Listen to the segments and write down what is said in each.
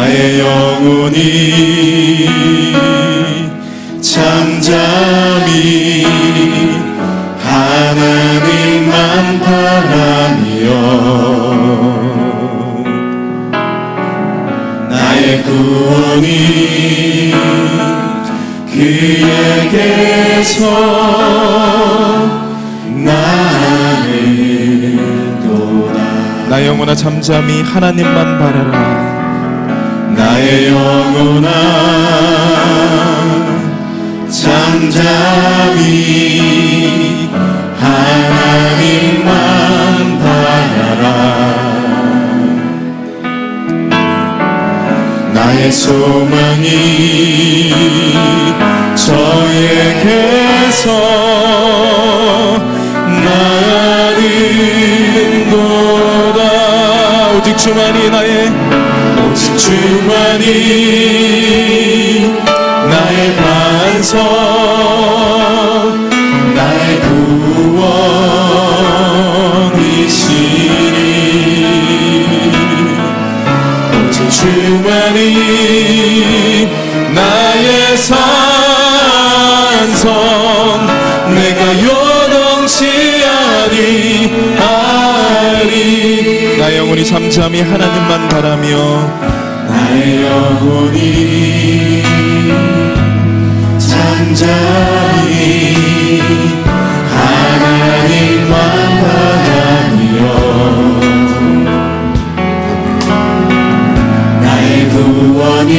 나의 영혼이 잠잠히 하나님만 바라며 나의 구원이 그에게서 나는도다. 나의 영혼아 잠잠히 하나님만 바라라. 나의 영혼아 잠잠히 하나님만 바라라. 나의 소망이 저에게서 나는도다. 오직 주만이 오직 주만이 나의 반석 나의 구원이시니 오직 주만이 나의 산성 내가 요동치 아니하리. 나의 영혼이 잠잠히 하나님만 바라며 나의 영혼이 잠잠히 하나님만 바라며 나의 구원이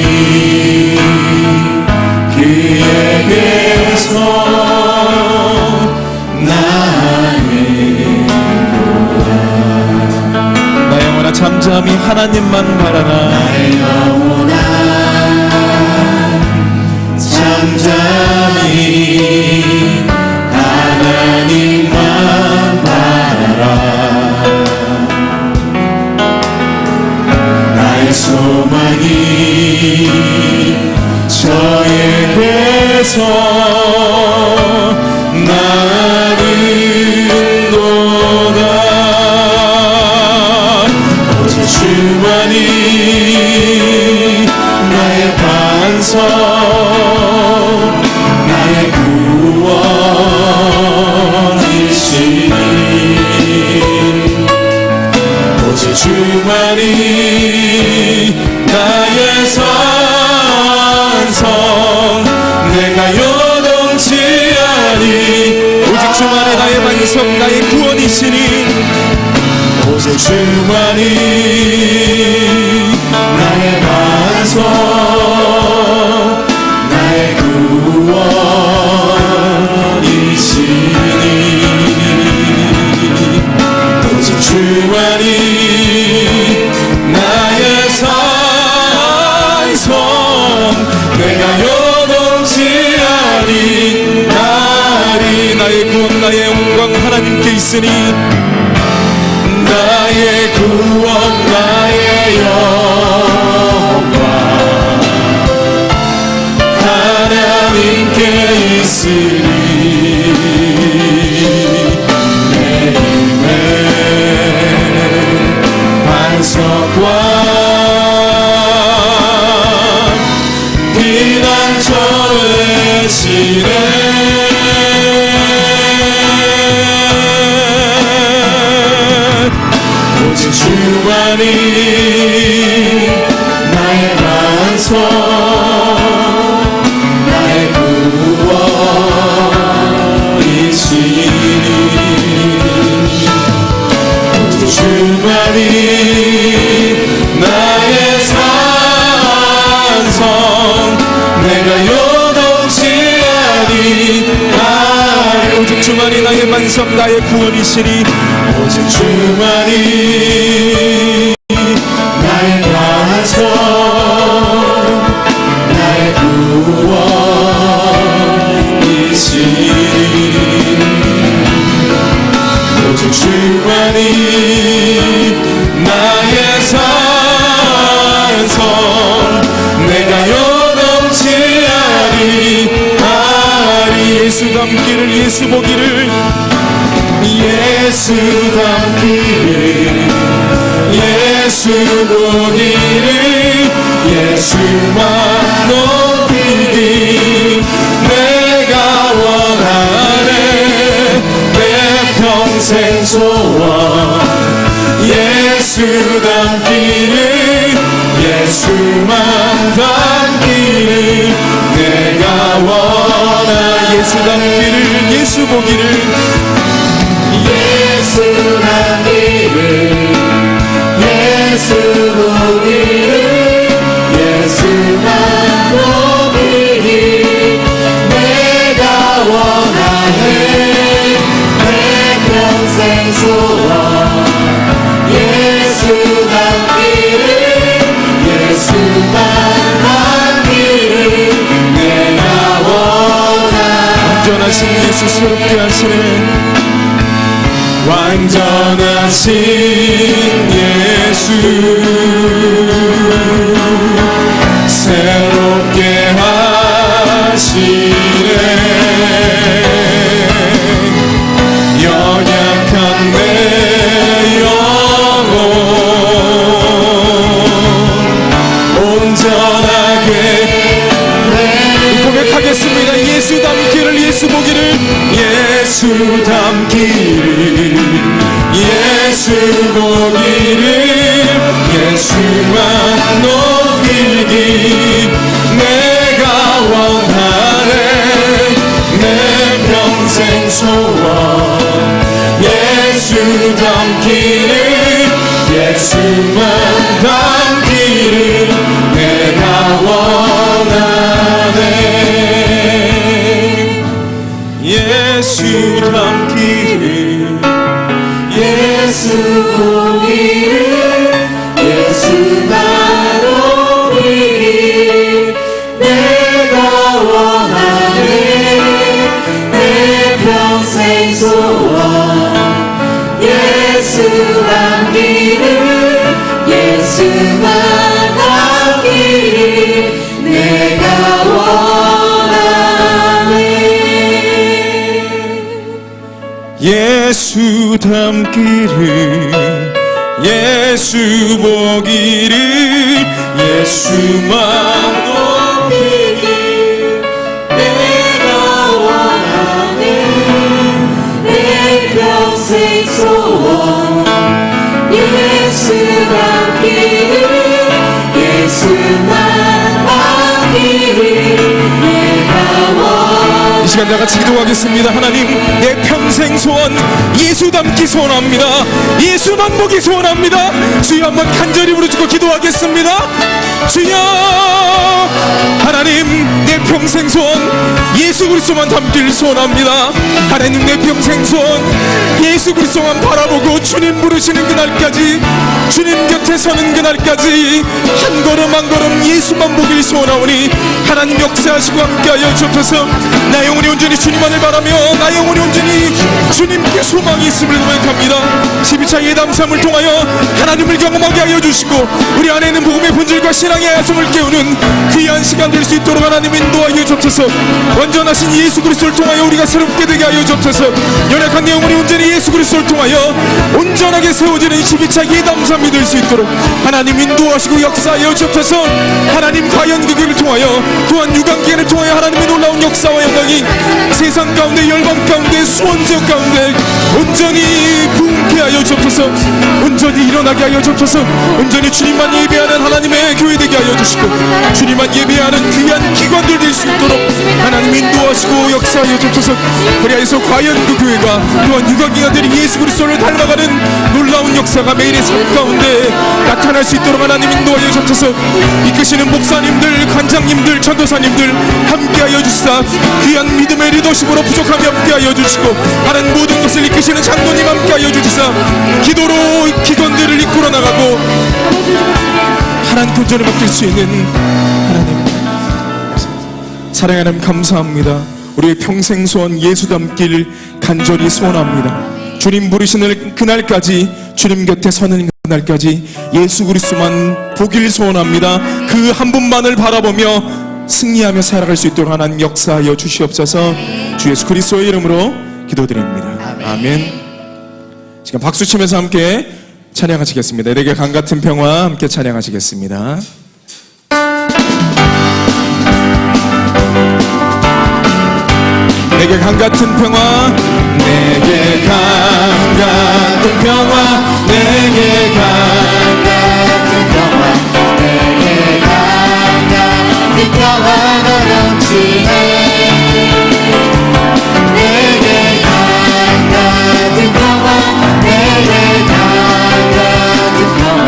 그에게서 나의 영혼아 잠잠히 하나님만 바라라. 나의 영혼아 잠잠히 하나님만 바라라. 나의 소망이 저에게서 나는도다. 오직 주만이 나의 반석 나의 구원이시니 오직 주만이 나의 산성 내가 요동치 아니. 오직 주만이 나의 반석 나의 구원이시니 오직 주만이 나의 반석 나의 구원이시니 오직 주만이 나의 산성 내가 요동치 아니하리. 나의 구원 나의 영광 하나님께 있으니 나의 구원 나의 영광 하나님께 있으니 내 힘의 반석과 피난처 되시네. 오직 주만이 나의 반석 나의 구원이시니 오직 주만이 나의 산성 내가 요동치 아니하리. 오직 주만이 나의 반석 나의 구원이시니 오직 주만이 나의 반석 나의 구원이시니 오직 주만이 나의 산성 내가 요동치 아니하리. 예수 닮기를 예수 보기를 예수 닮기를 예수 예수 보기를 예수만 높이기 내가 원하네 내 평생 소원 예수 닮기를 예수만 닮기를 내가 원하네 예수 닮기를 예수 보기를 예수 닮기를 예수 보기를 예수만 높이기 내가 원하네 내 평생 소원 예수 닮기를 예수만 닮기를 내가 원하네 완전하신 예수 새롭게 하시네 완전하신 예수 새롭게 하시네 연약한 내 영혼 온전하게 고백하겠습니다. 예수 닮기를 예수 보기를 예수 닮기를 예수 보기를 예수만 높이기 내가 원하네 내 평생 소원 예수 닮기를 예수만 닮기를 내가 원하네 예수 닮기를 예수 보기를 예수만 높이기 내가 원하네 내 평생 소원 예수 닮기를 예수만 닮기를 내가 예수 닮기를 예수 보기를 예수만 높이기 내가 원하네 내 평생 소원 예수 닮기를 예수만 닮기를 내가 원하네 이 시간 다 같이 기도하겠습니다. 하나님 내 평생 소원 예수 닮기 소원합니다. 예수만 보기 소원합니다. 주여 한번 간절히 부르짖고 기도하겠습니다. 주여 하나님 내 평생 소원 예수 그리스도만 닮길 소원합니다. 하나님 내 평생 소원 예수 그리스도만 바라보고 주님 부르시는 그날까지 주님 곁에 서는 그날까지 한 걸음 한 걸음 예수만 보길 소원하오니 하나님 역사하시고 함께하여 주옵소서. 나 영혼이 온전히 주님만을 바라며 나 영혼이 온전히 주님께 소망이 있음을 고백합니다. 12차 예담삼을 통하여 하나님을 경험하게 하여 주시고 우리 안에 있는 복음의 본질과 신앙의 야성을 깨우는 귀한 시간 될 수 있도록 하나님 인도하여 주옵소서. 완전하신 예수 그리스도를 통하여 우리가 새롭게 되게 하여 주옵소서. 연약한 내 영혼이 온전히 예수 그리스도를 통하여 온전하게 세워지는 12차 예담삼이 될 수 있도록 하나님 인도하시고 역사하여 주옵소서. 하나님 과연 그 길을 통하여 또한 유관기간을 통하여 하나님의 놀라운 역사와 영광이 세상 가운데 열방 가운데 수원지역 가운데 온전히 부흥케 하여 주옵소서. 온전히 일어나게 하여 주옵소서. 온전히 주님만 예배하는 하나님의 교회 되게 하여 주시고 주님만 예배하는 귀한 기관들 될 수 있도록 하나님 인도하시고 역사하여 주옵소서. 그리하여서 과연 그 교회가 또한 유관기관들이 예수 그리스도를 닮아가는 놀라운 역사가 매일의 삶 가운데 나타날 수 있도록 하나님 인도하여 주옵소서. 이끄시는 목사님들 관장님들 전도사님들 함께하여 주시사 귀한 믿음의 리더십으로 부족함이 없게 하여 주시고 하나님 모든 것을 이끄시는 장로님 함께하여 주시사 기도로 기관들을 이끌어 나가고 하나님 교전을 맡길 수 있는 하나님 사랑하는 감사합니다. 우리의 평생 소원 예수 닮길 간절히 소원합니다. 주님 부르시는 그날까지 주님 곁에 서는 그날까지 예수 그리스도만 보길 소원합니다. 그 한 분만을 바라보며 승리하며 살아갈 수 있도록 하나님 역사하여 주시옵소서. 주 예수 그리스도의 이름으로 기도드립니다. 아멘. 지금 박수 치면서 함께 찬양하시겠습니다. 내게 강 같은 평화 함께 찬양하시겠습니다. 내게 강 같은 평화, 내게 강 같은 평화, 내게 강 같은 평화, 내게 강 같은 평화가 넘치네. 내게 강 같은 평화, 내게 강 같은 평화,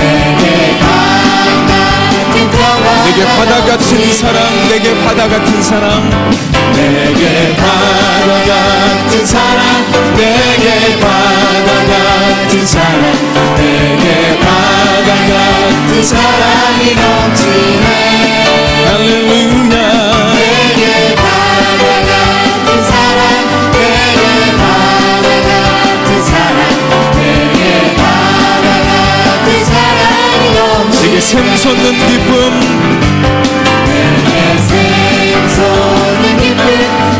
내게 강 같은 평화. 내게 바다 같은 사랑, 내게 바다 같은 사랑, 내게 바다 같은 사랑, 내게 바다 같은 사랑, 내게 바다 같은 사랑이 넘치네. 할렐루야. 내게 바다 같은 사랑, 내게 바다 같은 사랑, 내게 바다 같은 사랑이 넘치네. 내게 샘솟는 기쁨, 내게 샘솟는 기쁨,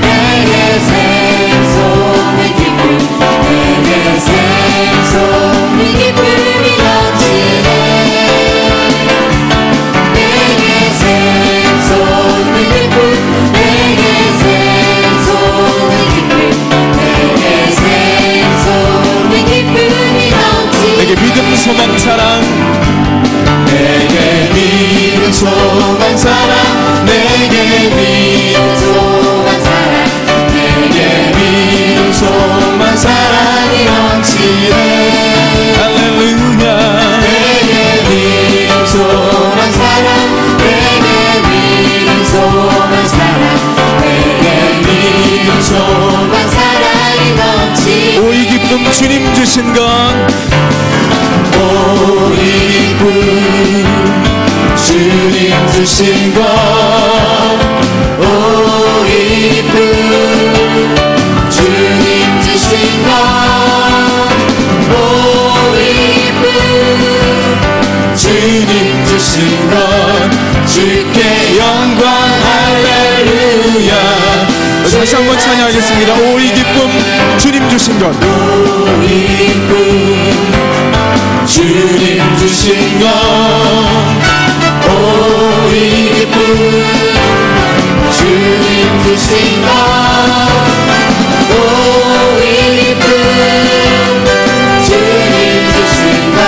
내게 샘솟는 기쁨, 내게 샘솟는 기쁨이 넘치네. 내게 샘솟는 기쁨, 내게 샘솟는 기쁨, 내게 샘솟는 기쁨이 넘치네. 내게 믿음 소망 사랑, 내게 믿음 소망 사랑, 내게 믿음 소망 사랑, 내게 믿음 소망 사랑이 넘치네. 할렐루야. 내게 믿음 소망 사랑, 내게 믿음 소망 사랑, 내게 믿음 소망 사랑이 넘치네. 오 이 기쁨 주님 주신 것, 오 이 기쁨 주님 주신 것, 오 이 기쁨 주님 주신 것, 오 이 기쁨 주님 주신 것, 주께 영광 할렐루야. 다시 한번 찬양하겠습니다. 오 이 기쁨 주님 주신 것, 오 이 기쁨 주님 주신 것, 오 이 기쁨 주님 주신 것, 오 이 기쁨 주님 주신 것,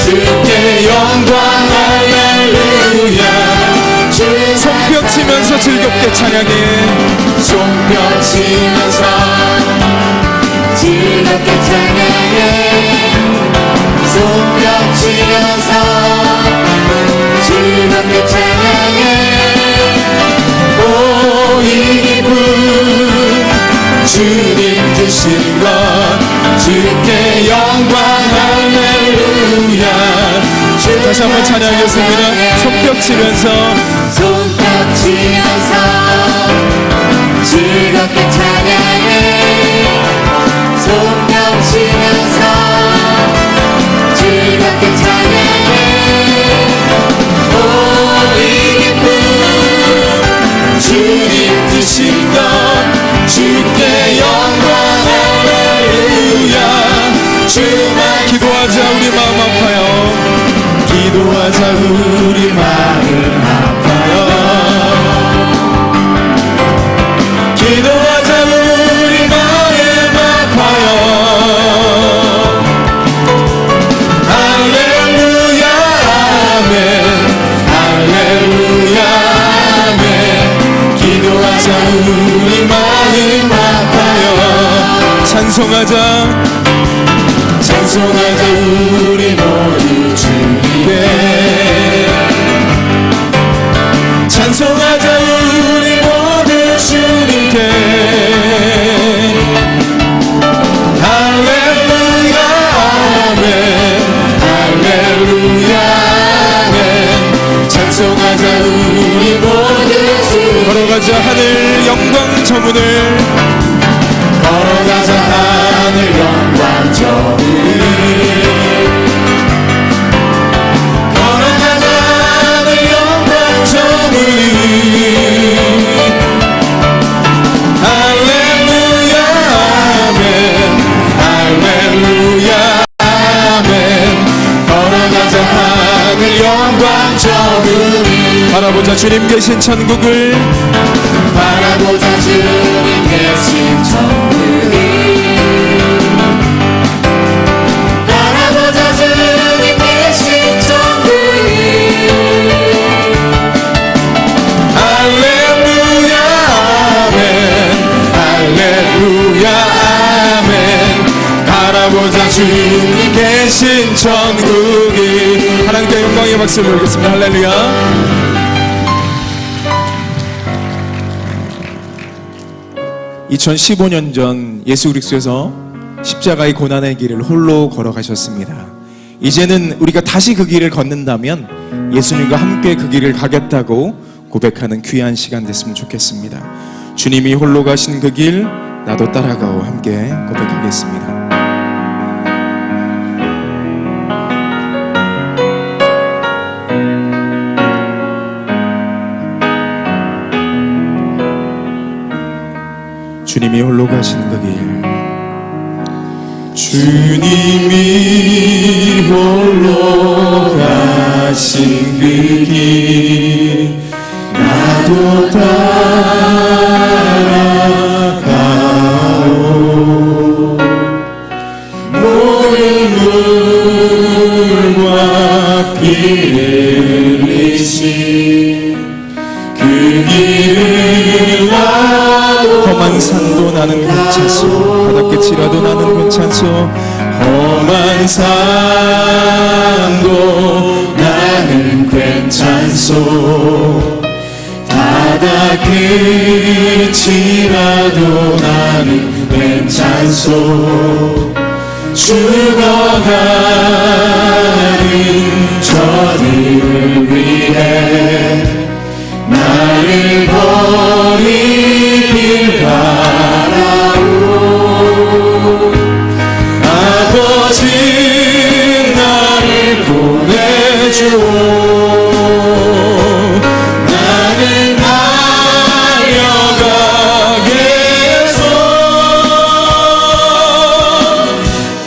주께 영광 할렐루야. 손뼉 치면서 즐겁게 찬양해. 손뼉 치면서 즐겁게 찬양해. 손뼉 치면서 즐겁게 찬양해. 오 이 기쁨 주님 주신 것, 주께 영광 할렐루야. 다시 한번 찬양하겠습니다. 손뼉 치면서 손뼉 치면서 즐겁게 찬양해. 손뼉 치면서 즐겁게 찬양해. 오 이 기쁨 주님 주신 것, 주께 영광 할렐루야. 주만 기도하자 우리 마음 아파요. 기도하자 우리 마음 아파요. 기도하자 우리 마음 아파요. 할렐루야 아멘, 할렐루야 아멘. 기도하자 우리 마음 아파요. 찬송하자, 찬송하자 우리 모두 주님께. 바라보자 주님 계신 천국을 바라보자 주님 계신 천국을 바라보자 주님 계신 천국을 할렐루야 아멘 할렐루야 아멘 바라보자 주님 계신 천국이 하나님께 영광의 박수를 올리겠습니다. 할렐루야. 2015년 전 예수 그리스도께서 십자가의 고난의 길을 홀로 걸어가셨습니다. 이제는 우리가 다시 그 길을 걷는다면 예수님과 함께 그 길을 가겠다고 고백하는 귀한 시간 됐으면 좋겠습니다. 주님이 홀로 가신 그 길 나도 따라가고 함께 고백하겠습니다. 주님이 홀로 가신 그 길 주님이 홀로 가신 그 길 나도 따라가오 모든 물과 피를 흘리신 그 길을 나도 험한 산도 나는 괜찮소 바닷끝이라도 나는 괜찮소 험한 산도 나는 괜찮소 바닷끝이라도 나는 괜찮소 죽어가는 저들을 위해 나를 버리길 바라오 아버지 나를 보내주오 나는 달려가겠소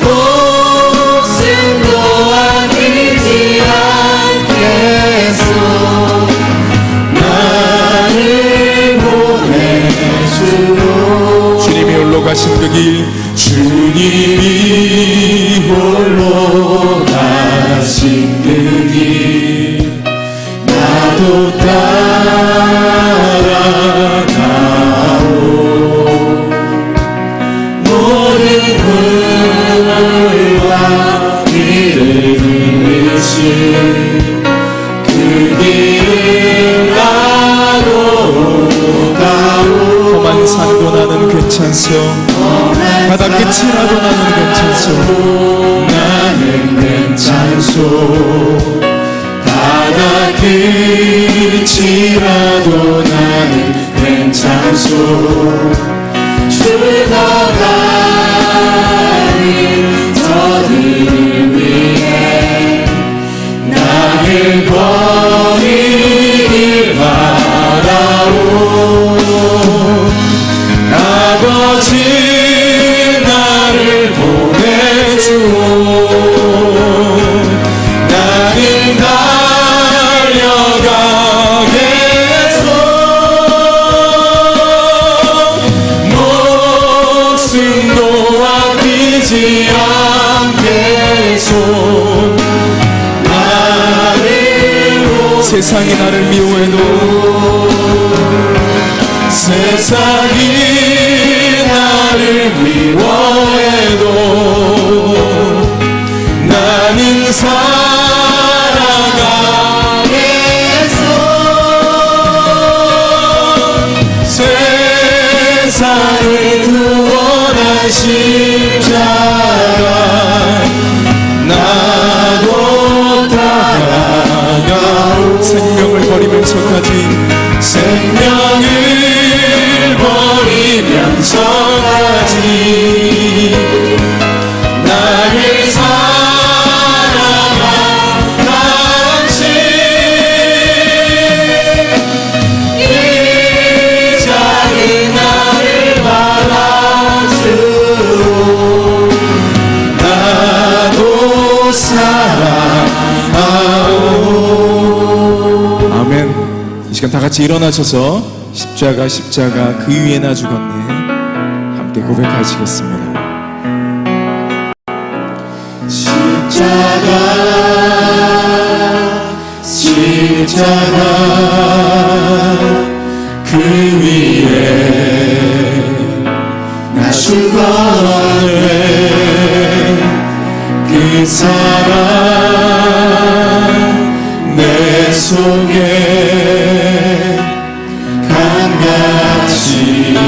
목숨 또한 잃지 않겠소 주님이 홀로 가신 그 길 주님이 홀로 가신 그 길 나도 따라가오 모든 물과 피를 흘리신 그 길을 나도 험한 산도 나는 괜찮소 바닷끝이라도 나는 괜찮소 나는 괜찮소 바닷끝이라도 나는 괜찮소 죽어가는 저들을 위해 나를 버리길 바라오 아버지 나를 보내주오 나는 달려가겠소 목숨도 아끼지 않겠소 나를 세상이 나를 미워해도 세상이 나를 미워해도 나는 살아가겠소 세상을 구원한 십자가 나도 따라가오 생명을 버리면서까지 생명을 버리면서까지 나를 사랑한 당신 이 작은 나를 받아주오 나도 사랑하오 이 시간 다 같이 일어나셔서 십자가 십자가 그 위에 나 죽었네 함께 고백하시겠습니다. 십자가 그 위에 나 죽었네 그 사랑 내 속에 강같이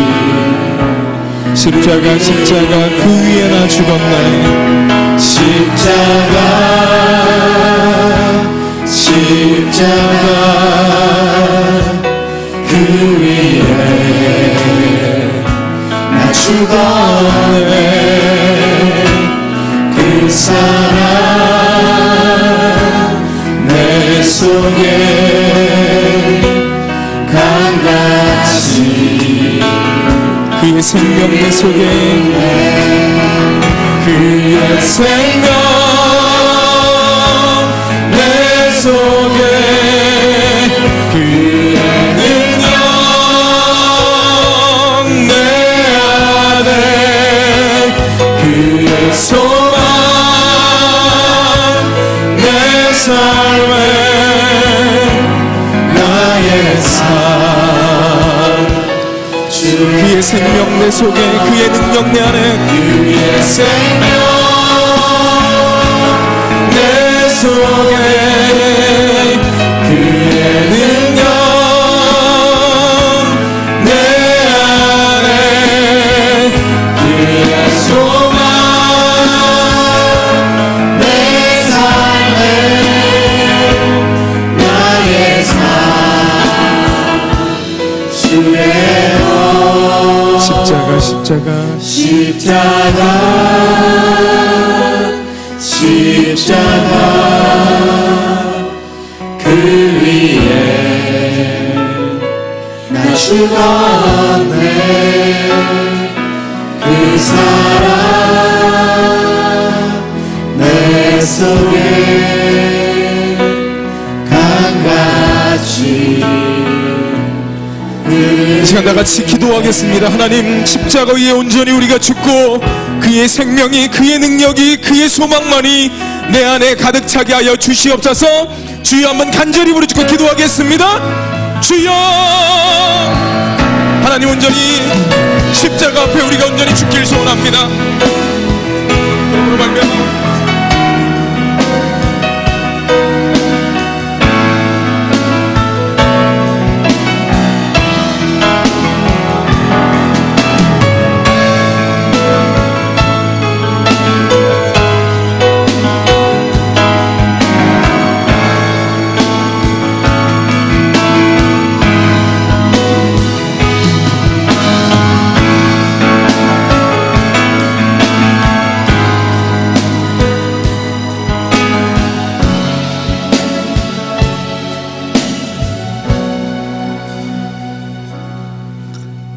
십자가 십자가 그 위에 나 죽었네 십자가 그 위에 나 죽었네 그 사랑 내 속에 강같이 그의 생명 내 속에 그의 생명 내 속에 그의 능력 내 안에 그의 소망 내 삶에 나의 삶 그의 생명 내 속에 그의 능력 내 안에 그의 생명 내 속에 그의 능력 내 안에 그의 소망 내 삶에 나의 삶 주의 십자가 십자가 십자가 그 위에 나 죽었네 그 사랑 내 속에 강같이 이 시간 다 같이 기도하겠습니다. 하나님 십자가 위에 온전히 우리가 죽고 그의 생명이 그의 능력이 그의 소망만이 내 안에 가득 차게 하여 주시옵소서. 주여 한번 간절히 부르짖고 기도하겠습니다. 주여 하나님 온전히 십자가 앞에 우리가 온전히 죽길 소원합니다. 그러므로 말미암아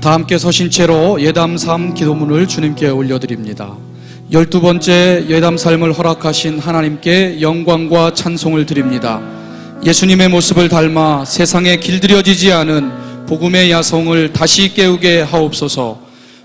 다 함께 서신 채로 예담 삶 기도문을 주님께 올려드립니다. 12번째 예담 삶을 허락하신 하나님께 영광과 찬송을 드립니다. 예수님의 모습을 닮아 세상에 길들여지지 않은 복음의 야성을 다시 깨우게 하옵소서.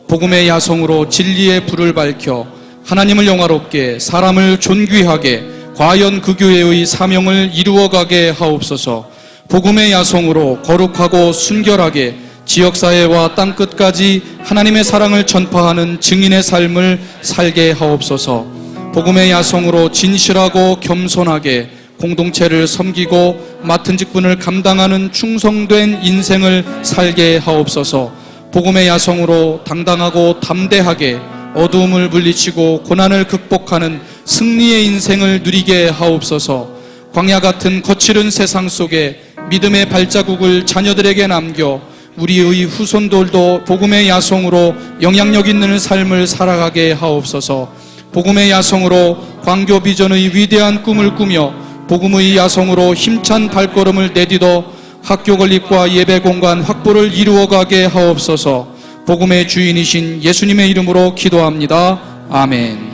복음의 야성으로 진리의 불을 밝혀 하나님을 영화롭게 사람을 존귀하게 과연 그 교회의 사명을 이루어가게 하옵소서. 복음의 야성으로 거룩하고 순결하게 지역사회와 땅끝까지 하나님의 사랑을 전파하는 증인의 삶을 살게 하옵소서. 복음의 야성으로 진실하고 겸손하게 공동체를 섬기고 맡은 직분을 감당하는 충성된 인생을 살게 하옵소서. 복음의 야성으로 당당하고 담대하게 어두움을 물리치고 고난을 극복하는 승리의 인생을 누리게 하옵소서. 광야 같은 거칠은 세상 속에 믿음의 발자국을 자녀들에게 남겨 우리의 후손들도 복음의 야성으로 영향력 있는 삶을 살아가게 하옵소서. 복음의 야성으로 광교 비전의 위대한 꿈을 꾸며 복음의 야성으로 힘찬 발걸음을 내딛어 학교 건립과 예배 공간 확보를 이루어가게 하옵소서. 복음의 주인이신 예수님의 이름으로 기도합니다. 아멘.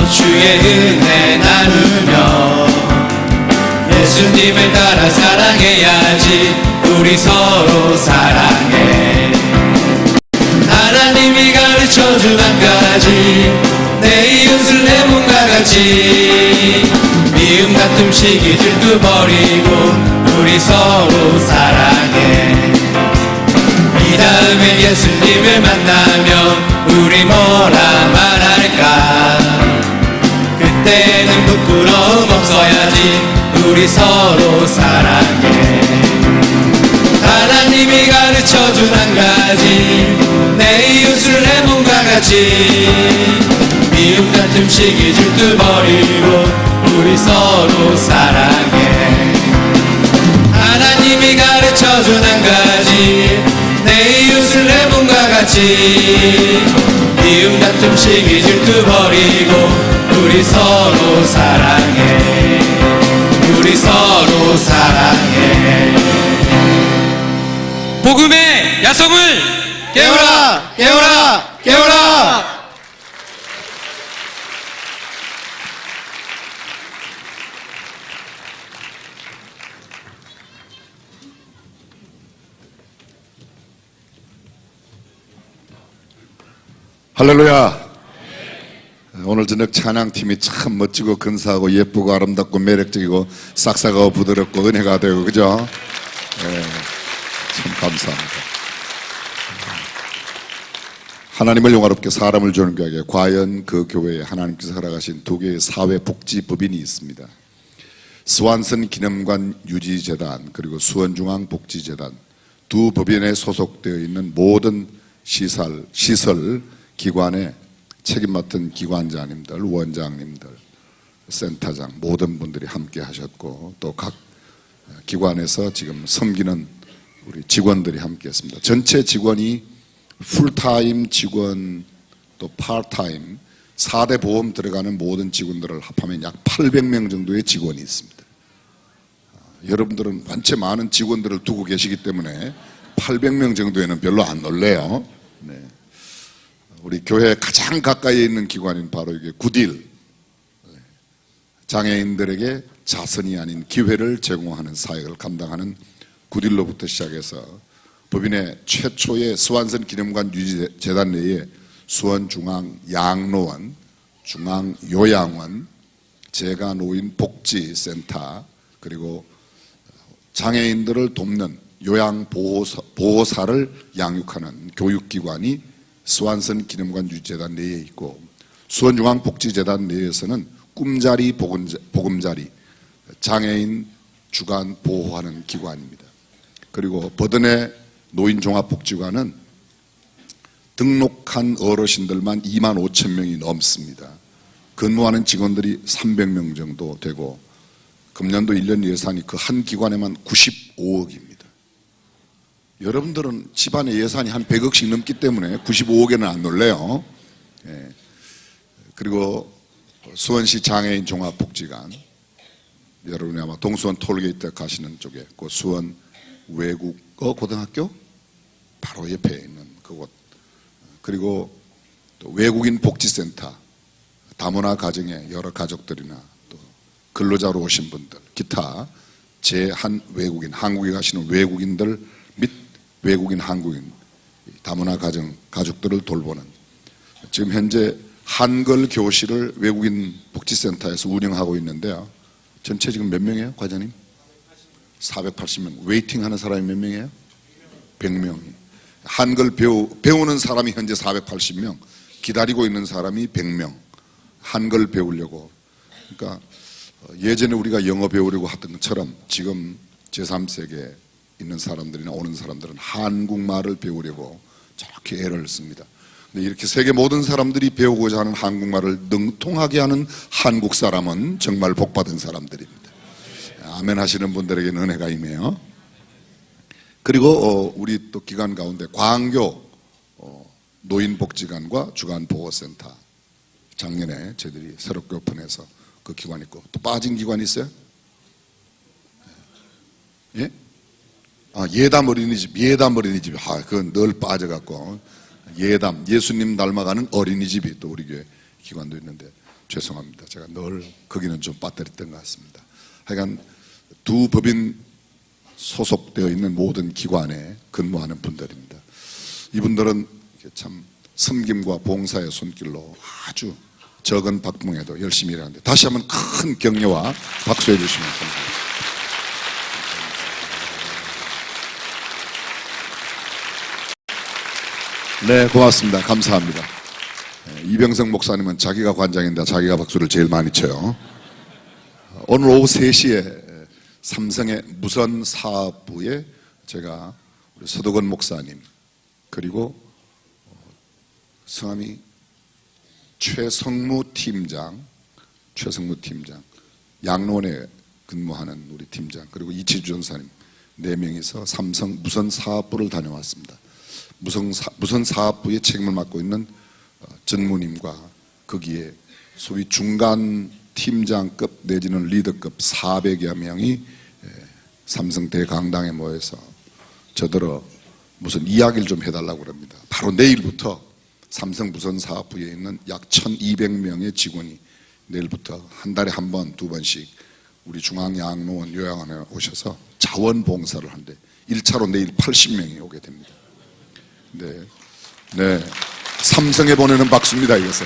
주의 은혜 나누며 예수님을 따라 사랑해야지. 우리 서로 사랑해. 하나님이 가르쳐준 한 가지, 내 이웃을 내 몸과 같이. 미움 다툼 시기 질투 버리고 우리 서로 사랑해. 이 다음에 예수님을 만나면 우리 뭐라 말할까? 그때는 부끄러움 없어야지. 우리 서로 사랑해. 하나님이 가르쳐준 한 가지, 내 이웃을 내 몸과 같이. 미움 다툼 시기 질투 버리고 우리 서로 사랑해. 하나님이 가르쳐준 한 가지, 내 이웃을 내 몸과 같이. 미움 다툼 시기 질투 버리고 우리 서로 사랑해. 우리 서로 사랑해. 복음의 야성을 깨우라! 깨우라! 깨우라! 할렐루야. 오늘 저녁 찬양팀이 참 멋지고 근사하고 예쁘고 아름답고 매력적이고 싹싹하고 부드럽고 은혜가 되고, 그죠? 참 감사합니다. 하나님을 영화롭게 사람을 존귀하게, 과연 그 교회에 하나님께서 허락하신 두 개의 사회복지법인이 있습니다. 스완슨 기념관 유지재단 그리고 수원중앙복지재단, 두 법인에 소속되어 있는 모든 시설 기관에 책임 맡은 기관장님들, 원장님들, 센터장 모든 분들이 함께 하셨고, 또 각 기관에서 지금 섬기는 우리 직원들이 함께 했습니다. 전체 직원이 풀타임 직원 또 파트타임 4대 보험 들어가는 모든 직원들을 합하면 약 800명 정도의 직원이 있습니다. 여러분들은 원체 많은 직원들을 두고 계시기 때문에 800명 정도에는 별로 안 놀래요. 네. 우리 교회 가장 가까이에 있는 기관인 바로 이게 굿일, 장애인들에게 자선이 아닌 기회를 제공하는 사역을 감당하는 굿일로부터 시작해서 법인의 최초의 스완슨 기념관 유지재단 내에 수원중앙양로원, 중앙요양원, 재가노인복지센터, 그리고 장애인들을 돕는 요양보호사를 양육하는 교육기관이 스완슨 기념관 유지재단 내에 있고, 수원중앙복지재단 내에서는 꿈자리 보금자리 장애인 주간 보호하는 기관입니다. 그리고 버든의 노인종합복지관은 등록한 어르신들만 2만 5천 명이 넘습니다. 근무하는 직원들이 300명 정도 되고, 금년도 1년 예산이 그 한 기관에만 95억입니다. 여러분들은 집안의 예산이 한 100억씩 넘기 때문에 95억에는 안 놀래요. 예. 그리고 수원시 장애인 종합복지관, 여러분이 아마 동수원 톨게이트 가시는 쪽에 그 수원 외국어 고등학교 바로 옆에 있는 그곳, 그리고 또 외국인 복지센터, 다문화 가정의 여러 가족들이나 또 근로자로 오신 분들, 기타 제한 외국인, 한국에 가시는 외국인들 및 외국인 한국인 다문화 가족들을 돌보는, 지금 현재 한글 교실을 외국인 복지센터에서 운영하고 있는데요. 전체 지금 몇 명이에요, 과장님? 480명. 웨이팅 하는 사람이 몇 명이에요? 100명. 한글 배우는 사람이 현재 480명, 기다리고 있는 사람이 100명. 한글 배우려고. 그러니까 예전에 우리가 영어 배우려고 하던 것처럼 지금 제3세계에 있는 사람들이나 오는 사람들은 한국말을 배우려고 저렇게 애를 씁니다. 근데 이렇게 세계 모든 사람들이 배우고자 하는 한국말을 능통하게 하는 한국 사람은 정말 복받은 사람들입니다. 아멘 하시는 분들에게는 은혜가 임해요. 그리고 우리 또 기관 가운데 광교 노인복지관과 주간보호센터, 작년에 저희들이 새롭게 오픈해서 그 기관이 있고, 또 빠진 기관이 있어요? 예? 예담 어린이집. 그건 늘 빠져갖고, 예담, 예수님 닮아가는 어린이집이 또 우리 교회 기관도 있는데, 죄송합니다. 제가 늘 거기는 좀 빠뜨렸던 것 같습니다. 하여간 두 법인 소속되어 있는 모든 기관에 근무하는 분들입니다. 이분들은 참 섬김과 봉사의 손길로 아주 적은 박봉에도 열심히 일하는데 다시 한번 큰 격려와 박수해 주시면 됩니다. 네, 고맙습니다. 감사합니다. 이병성 목사님은 자기가 관장인데 자기가 박수를 제일 많이 쳐요. 오늘 오후 3시에 삼성의 무선 사업부에 제가 우리 서도건 목사님 그리고 성함이 최성무 팀장, 양론에 근무하는 우리 팀장 그리고 이치주 전사님 4명이서 삼성 무선 사업부를 다녀왔습니다. 무선 사업부의 책임을 맡고 있는 전무님과 거기에 소위 중간 팀장급 내지는 리더급 400여 명이 삼성 대강당에 모여서 저더러 무슨 이야기를 좀 해달라고 합니다. 바로 내일부터 삼성 무선 사업부에 있는 약 1200명의 직원이 내일부터 한 달에 한 번, 2번씩 우리 중앙양로원 요양원에 오셔서 자원봉사를 하는데 1차로 내일 80명이 오게 됩니다. 네, 삼성에 보내는 박수입니다. 이것은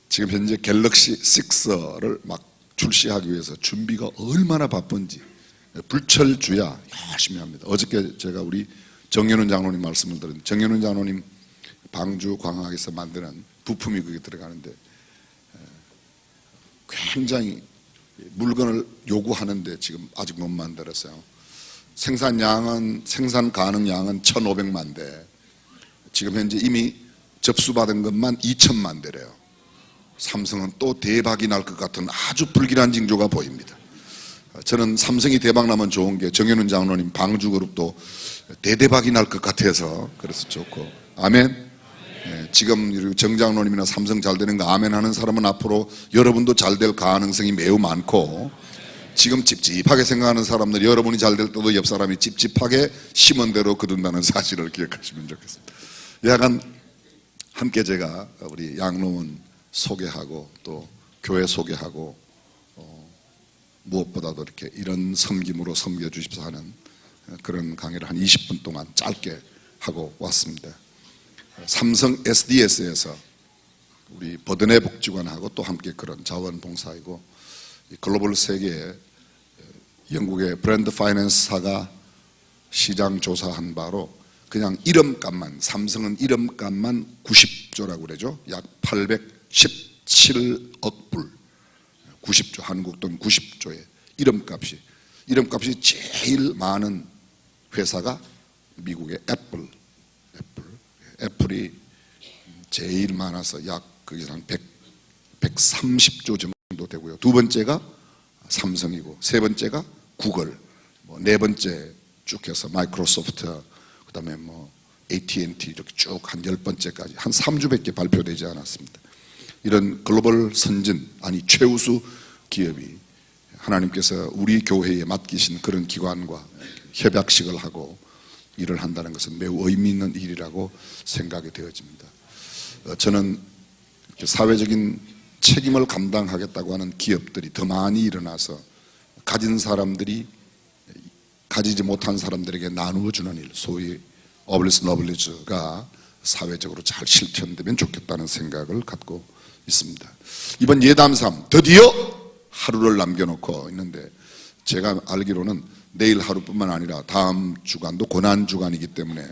지금 현재 갤럭시 6를 막 출시하기 위해서 준비가 얼마나 바쁜지 불철주야 열심히 합니다. 어저께 제가 우리 정현훈 장로님 말씀을 들었는데 정현훈 장로님 방주 광학에서 만드는 부품이 거기에 들어가는데 굉장히 물건을 요구하는데 지금 아직 못 만들었어요. 생산 가능 양은 1,500만 대. 지금 현재 이미 접수받은 것만 2,000만 대래요. 삼성은 또 대박이 날 것 같은 아주 불길한 징조가 보입니다. 저는 삼성이 대박 나면 좋은 게 정현훈 장로님 방주그룹도 대대박이 날 것 같아서 그래서 좋고. 아멘. 네, 지금 정 장로님이나 삼성 잘 되는 거 아멘 하는 사람은 앞으로 여러분도 잘 될 가능성이 매우 많고, 지금 찝찝하게 생각하는 사람들이 여러분이 잘 될 때도 옆 사람이 찝찝하게 심은 대로 거둔다는 사실을 기억하시면 좋겠습니다. 약간 함께 제가 우리 양로원 소개하고 또 교회 소개하고 무엇보다도 이렇게 이런 섬김으로 섬겨주십사 하는 그런 강의를 한 20분 동안 짧게 하고 왔습니다. 삼성 SDS에서 우리 버드네 복지관하고 또 함께 그런 자원봉사이고, 글로벌 세계에 영국의 브랜드 파이낸스사가 시장 조사한 바로 그냥 이름값만, 삼성은 이름값만 90조라고 그러죠. 약 817억 불, 90조, 한국 돈 90조의 이름값이 제일 많은 회사가 미국의 애플이 제일 많아서 약 거기서 한 130조 정도 되고요. 두 번째가 삼성이고, 세 번째가 구글, 네 번째 쭉 해서 마이크로소프트, 그 다음에 AT&T 이렇게 쭉 한 10번째까지 한 3주밖에 발표되지 않았습니다. 이런 글로벌 선진, 아니 최우수 기업이 하나님께서 우리 교회에 맡기신 그런 기관과 협약식을 하고 일을 한다는 것은 매우 의미 있는 일이라고 생각이 되어집니다. 저는 사회적인 책임을 감당하겠다고 하는 기업들이 더 많이 일어나서 가진 사람들이 가지지 못한 사람들에게 나누어 주는 일, 소위 어블리스 너블리즈가 사회적으로 잘 실천되면 좋겠다는 생각을 갖고 있습니다. 이번 예담3 드디어 하루를 남겨놓고 있는데, 제가 알기로는 내일 하루뿐만 아니라 다음 주간도 고난주간이기 때문에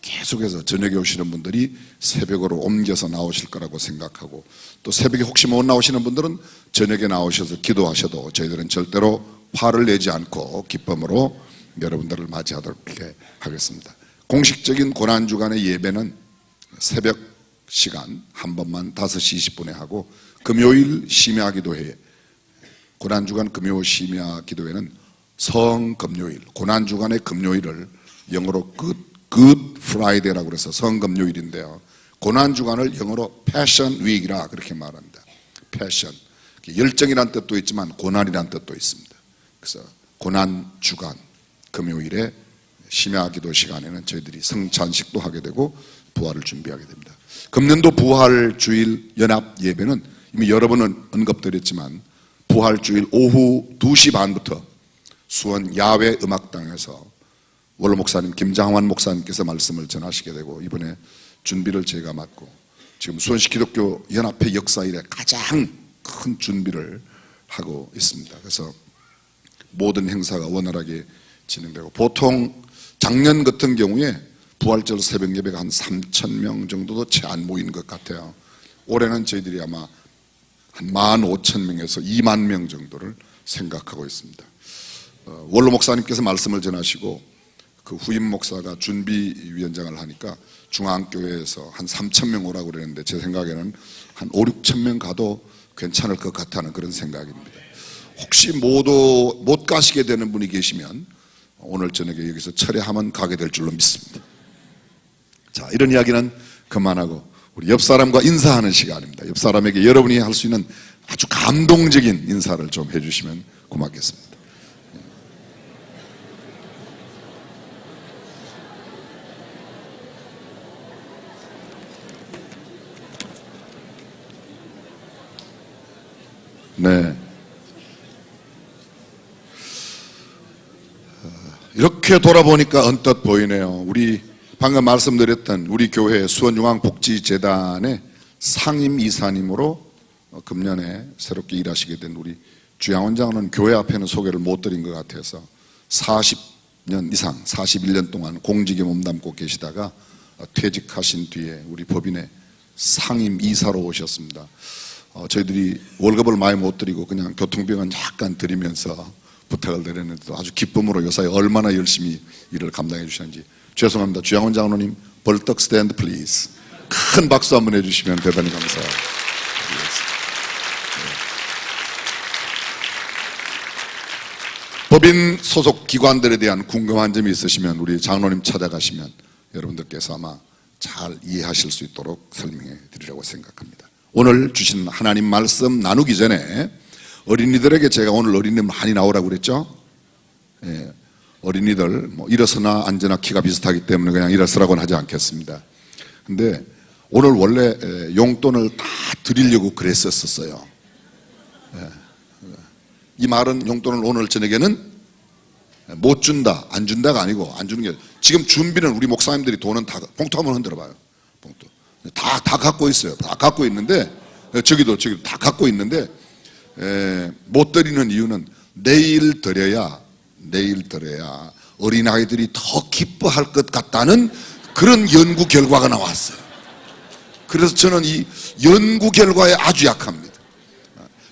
계속해서 저녁에 오시는 분들이 새벽으로 옮겨서 나오실 거라고 생각하고, 또 새벽에 혹시 못 나오시는 분들은 저녁에 나오셔서 기도하셔도 저희들은 절대로 화를 내지 않고 기쁨으로 여러분들을 맞이하도록 하겠습니다. 공식적인 고난주간의 예배는 새벽 시간 한 번만 5시 20분에 하고, 금요일 심야 기도회, 고난주간 금요 심야 기도회는 성금요일, 고난주간의 금요일을 영어로 Good Friday라고 해서 성금요일인데요, 고난주간을 영어로 Passion Week이라 그렇게 말합니다. Passion, 열정이란 뜻도 있지만 고난이란 뜻도 있습니다. 그래서 고난주간 금요일에 심야 기도 시간에는 저희들이 성찬식도 하게 되고 부활을 준비하게 됩니다. 금년도 부활주일 연합 예배는 이미 여러 번 언급드렸지만 부활주일 오후 2시 반부터 수원 야외 음악당에서 원로 목사님 김장환 목사님께서 말씀을 전하시게 되고, 이번에 준비를 제가 맡고 지금 수원시 기독교 연합회 역사 이래 가장 큰 준비를 하고 있습니다. 그래서 모든 행사가 원활하게 진행되고, 보통 작년 같은 경우에 부활절 새벽 예배가 한 3,000명 정도도 채 안 모이는 것 같아요. 올해는 저희들이 아마 한 15,000명에서 2만 명 정도를 생각하고 있습니다. 원로 목사님께서 말씀을 전하시고 그 후임 목사가 준비위원장을 하니까 중앙교회에서 한 3,000명 오라고 그랬는데, 제 생각에는 한 5,000~6,000명 가도 괜찮을 것 같다는 그런 생각입니다. 혹시 못 가시게 되는 분이 계시면 오늘 저녁에 여기서 철회하면 가게 될 줄로 믿습니다. 자, 이런 이야기는 그만하고 우리 옆 사람과 인사하는 시간입니다. 옆 사람에게 여러분이 할 수 있는 아주 감동적인 인사를 좀 해주시면 고맙겠습니다. 네. 이렇게 돌아보니까 언뜻 보이네요. 우리 방금 말씀드렸던 우리 교회 수원중앙복지재단의 상임 이사님으로 금년에 새롭게 일하시게 된 우리 주양원 장로는 교회 앞에는 소개를 못 드린 것 같아서 40년 이상 41년 동안 공직에 몸담고 계시다가 퇴직하신 뒤에 우리 법인의 상임 이사로 오셨습니다. 저희들이 월급을 많이 못 드리고 그냥 교통비만 약간 드리면서 부탁을 드렸는데도 아주 기쁨으로 요사이 얼마나 열심히 일을 감당해 주셨는지. 죄송합니다. 주양원 장로님, 벌떡 스탠드 플리즈. 큰 박수 한번 해주시면 대단히 감사드리겠습니다. 법인 소속 기관들에 대한 궁금한 점이 있으시면 우리 장로님 찾아가시면 여러분들께서 아마 잘 이해하실 수 있도록 설명해 드리려고 생각합니다. 오늘 주신 하나님 말씀 나누기 전에 어린이들에게 제가 오늘 어린이들 많이 나오라고 그랬죠? 예, 어린이들 뭐 일어서나 앉으나 키가 비슷하기 때문에 그냥 일어서라고는 하지 않겠습니다. 근데 오늘 원래 용돈을 다 드리려고 그랬었어요. 예, 이 말은 용돈을 오늘 저녁에는 못 준다, 안 준다가 아니고, 안 주는 게 지금 준비는 우리 목사님들이 돈은 다, 봉투 한번 흔들어봐요. 봉투 다 갖고 있어요. 다 갖고 있는데 저기도 다 갖고 있는데 못 드리는 이유는 내일 드려야 어린아이들이 더 기뻐할 것 같다는 그런 연구 결과가 나왔어요. 그래서 저는 이 연구 결과에 아주 약합니다.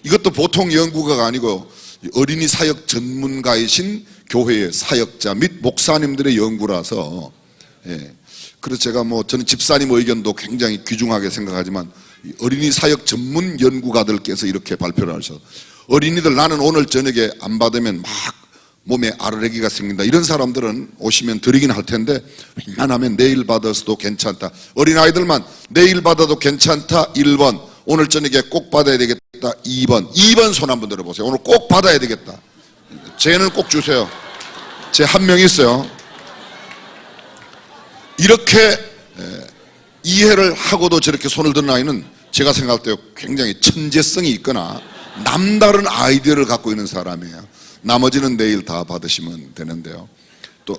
이것도 보통 연구가 아니고 어린이 사역 전문가이신 교회의 사역자 및 목사님들의 연구라서, 그래서 제가 저는 집사님 의견도 굉장히 귀중하게 생각하지만 어린이 사역 전문 연구가들께서 이렇게 발표를 하셔서, 어린이들 나는 오늘 저녁에 안 받으면 막 몸에 아르레기가 생긴다, 이런 사람들은 오시면 드리긴 할 텐데 웬만하면 내일 받아서도 괜찮다. 어린아이들만 내일 받아도 괜찮다 1번, 오늘 저녁에 꼭 받아야 되겠다 2번 손 한번 들어보세요. 오늘 꼭 받아야 되겠다. 쟤는 꼭 주세요. 쟤 한 명 있어요. 이렇게 이해를 하고도 저렇게 손을 든 아이는 제가 생각할 때 굉장히 천재성이 있거나 남다른 아이디어를 갖고 있는 사람이에요. 나머지는 내일 다 받으시면 되는데요. 또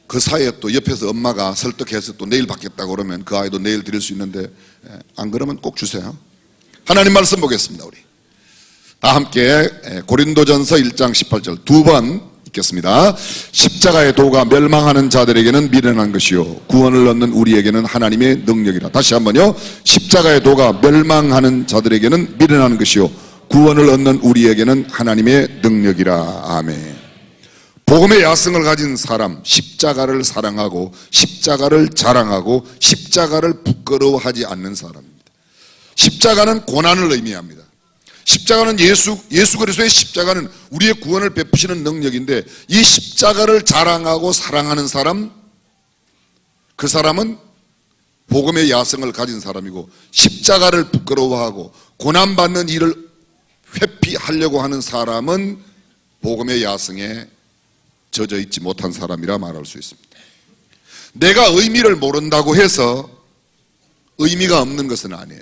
그 사이에 또 옆에서 엄마가 설득해서 또 내일 받겠다고 그러면 그 아이도 내일 드릴 수 있는데, 안 그러면 꼭 주세요. 하나님 말씀 보겠습니다. 우리 다 함께 고린도전서 1장 18절 두 번 읽겠습니다. 십자가의 도가 멸망하는 자들에게는 미련한 것이요 구원을 얻는 우리에게는 하나님의 능력이라. 다시 한번요. 십자가의 도가 멸망하는 자들에게는 미련한 것이요 구원을 얻는 우리에게는 하나님의 능력이라. 아멘. 복음의 야성을 가진 사람, 십자가를 사랑하고 십자가를 자랑하고 십자가를 부끄러워하지 않는 사람입니다. 십자가는 고난을 의미합니다. 십자가는 예수 그리스도의 십자가는 우리의 구원을 베푸시는 능력인데, 이 십자가를 자랑하고 사랑하는 사람, 그 사람은 복음의 야성을 가진 사람이고, 십자가를 부끄러워하고 고난받는 일을 회피하려고 하는 사람은 복음의 야성에 젖어 있지 못한 사람이라 말할 수 있습니다. 내가 의미를 모른다고 해서 의미가 없는 것은 아니에요.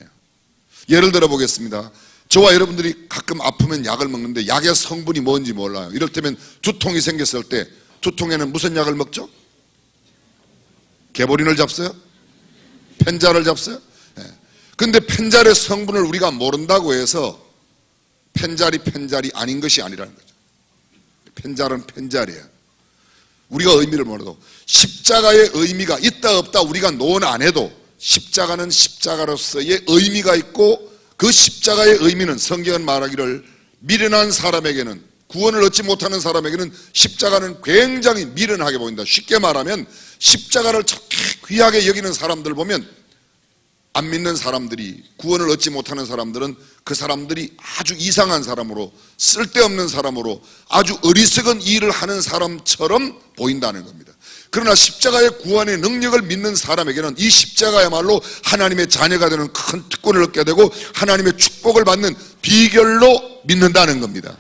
예를 들어 보겠습니다. 저와 여러분들이 가끔 아프면 약을 먹는데 약의 성분이 뭔지 몰라요. 이를테면 두통이 생겼을 때 두통에는 무슨 약을 먹죠? 개보린을 잡어요? 펜자를 잡어요? 근데 펜자의 성분을 우리가 모른다고 해서 펜자리 아닌 것이 아니라는 거죠. 펜자는 펜자리예요. 우리가 의미를 몰라도 십자가의 의미가 있다 없다 우리가 논 안 해도 십자가는 십자가로서의 의미가 있고, 그 십자가의 의미는 성경은 말하기를 미련한 사람에게는, 구원을 얻지 못하는 사람에게는 십자가는 굉장히 미련하게 보인다. 쉽게 말하면 십자가를 좋게 귀하게 여기는 사람들 보면, 안 믿는 사람들이, 구원을 얻지 못하는 사람들은 그 사람들이 아주 이상한 사람으로, 쓸데없는 사람으로, 아주 어리석은 일을 하는 사람처럼 보인다는 겁니다. 그러나 십자가의 구원의 능력을 믿는 사람에게는 이 십자가야말로 하나님의 자녀가 되는 큰 특권을 얻게 되고 하나님의 축복을 받는 비결로 믿는다는 겁니다.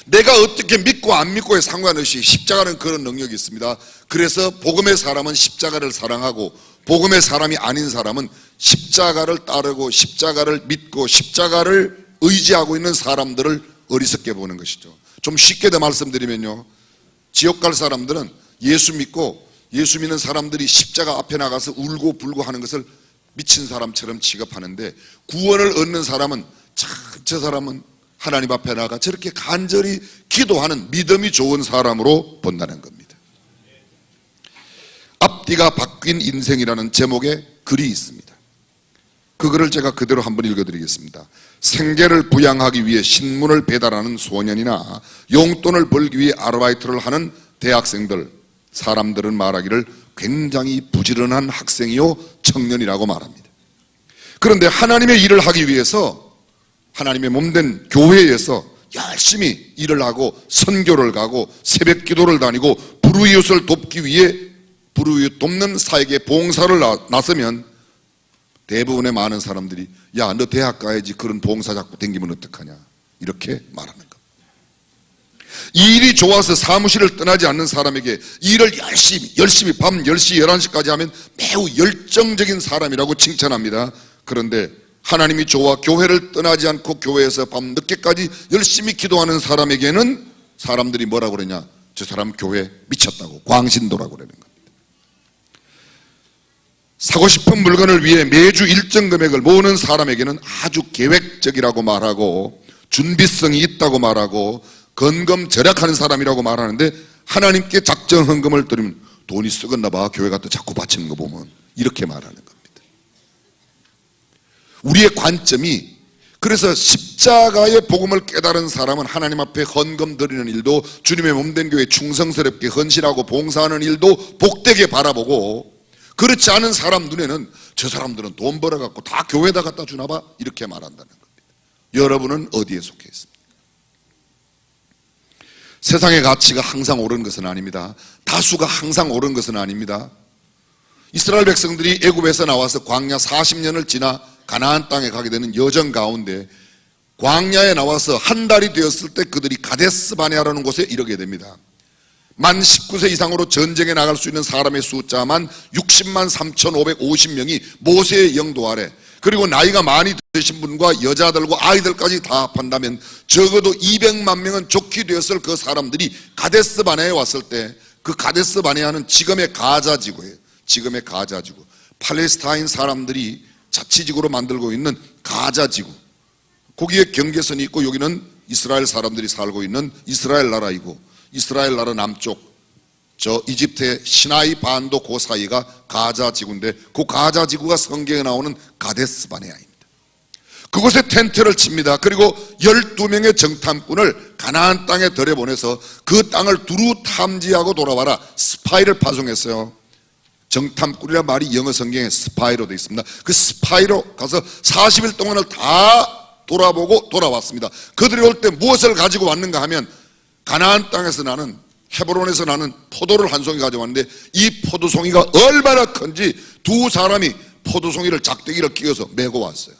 내가 어떻게 믿고 안 믿고에 상관없이 십자가는 그런 능력이 있습니다. 그래서 복음의 사람은 십자가를 사랑하고, 복음의 사람이 아닌 사람은 십자가를 따르고 십자가를 믿고 십자가를 의지하고 있는 사람들을 어리석게 보는 것이죠. 좀 쉽게 더 말씀드리면요, 지옥 갈 사람들은 예수 믿고 예수 믿는 사람들이 십자가 앞에 나가서 울고 불고 하는 것을 미친 사람처럼 취급하는데, 구원을 얻는 사람은 참 저 사람은 하나님 앞에 나가 저렇게 간절히 기도하는 믿음이 좋은 사람으로 본다는 겁니다. 앞뒤가 바뀐 인생이라는 제목의 글이 있습니다. 그 글을 제가 그대로 한번 읽어드리겠습니다. 생계를 부양하기 위해 신문을 배달하는 소년이나 용돈을 벌기 위해 아르바이트를 하는 대학생들, 사람들은 말하기를 굉장히 부지런한 학생이요 청년이라고 말합니다. 그런데 하나님의 일을 하기 위해서 하나님의 몸된 교회에서 열심히 일을 하고 선교를 가고 새벽 기도를 다니고 불우이웃을 돕기 위해 불우이웃 돕는 사에게 봉사를 나서면 대부분의 많은 사람들이 야, 너 대학 가야지, 그런 봉사 자꾸 댕기면 어떡하냐, 이렇게 말하는 겁니다. 이 일이 좋아서 사무실을 떠나지 않는 사람에게 일을 열심히 밤 10시 11시까지 하면 매우 열정적인 사람이라고 칭찬합니다. 그런데 하나님이 좋아 교회를 떠나지 않고 교회에서 밤 늦게까지 열심히 기도하는 사람에게는 사람들이 뭐라고 그러냐, 저 사람 교회 미쳤다고, 광신도라고 그러는 겁니다. 사고 싶은 물건을 위해 매주 일정 금액을 모으는 사람에게는 아주 계획적이라고 말하고 준비성이 있다고 말하고 건금 절약하는 사람이라고 말하는데, 하나님께 작정 헌금을 드리면 돈이 썩었나 봐, 교회 갔다 자꾸 바치는 거 보면, 이렇게 말하는 겁니다. 우리의 관점이, 그래서 십자가의 복음을 깨달은 사람은 하나님 앞에 헌금 드리는 일도, 주님의 몸된 교회에 충성스럽게 헌신하고 봉사하는 일도 복되게 바라보고, 그렇지 않은 사람 눈에는 저 사람들은 돈 벌어갖고 다 교회에다 갖다 주나 봐, 이렇게 말한다는 겁니다. 여러분은 어디에 속해 있습니까? 세상의 가치가 항상 옳은 것은 아닙니다. 다수가 항상 옳은 것은 아닙니다. 이스라엘 백성들이 애굽에서 나와서 광야 40년을 지나 가나안 땅에 가게 되는 여정 가운데 광야에 나와서 한 달이 되었을 때 그들이 가데스 바네아라는 곳에 이르게 됩니다. 만 19세 이상으로 전쟁에 나갈 수 있는 사람의 숫자만 60만 3,550명이 모세의 영도 아래, 그리고 나이가 많이 드신 분과 여자들과 아이들까지 다 합한다면 적어도 200만 명은 좋게 되었을 그 사람들이 가데스 바네아에 왔을 때, 그 가데스 바네아는 지금의 가자 지구예요. 지금의 가자 지구, 팔레스타인 사람들이 자치지구로 만들고 있는 가자 지구, 거기에 경계선이 있고 여기는 이스라엘 사람들이 살고 있는 이스라엘 나라이고, 이스라엘 나라 남쪽 저 이집트의 시나이 반도 그 사이가 가자 지구인데, 그 가자 지구가 성경에 나오는 가데스 바네아입니다. 그곳에 텐트를 칩니다. 그리고 12명의 정탐꾼을 가나안 땅에 들여보내서 그 땅을 두루 탐지하고 돌아와라, 스파이를 파송했어요. 정탐꾼이란 말이 영어 성경에 스파이로 되어 있습니다. 그 스파이로 가서 40일 동안을 다 돌아보고 돌아왔습니다. 그들이 올 때 무엇을 가지고 왔는가 하면, 가나안 땅에서 나는, 헤브론에서 나는 포도를 한 송이 가져왔는데, 이 포도송이가 얼마나 큰지 두 사람이 포도송이를 작대기를 끼워서 메고 왔어요.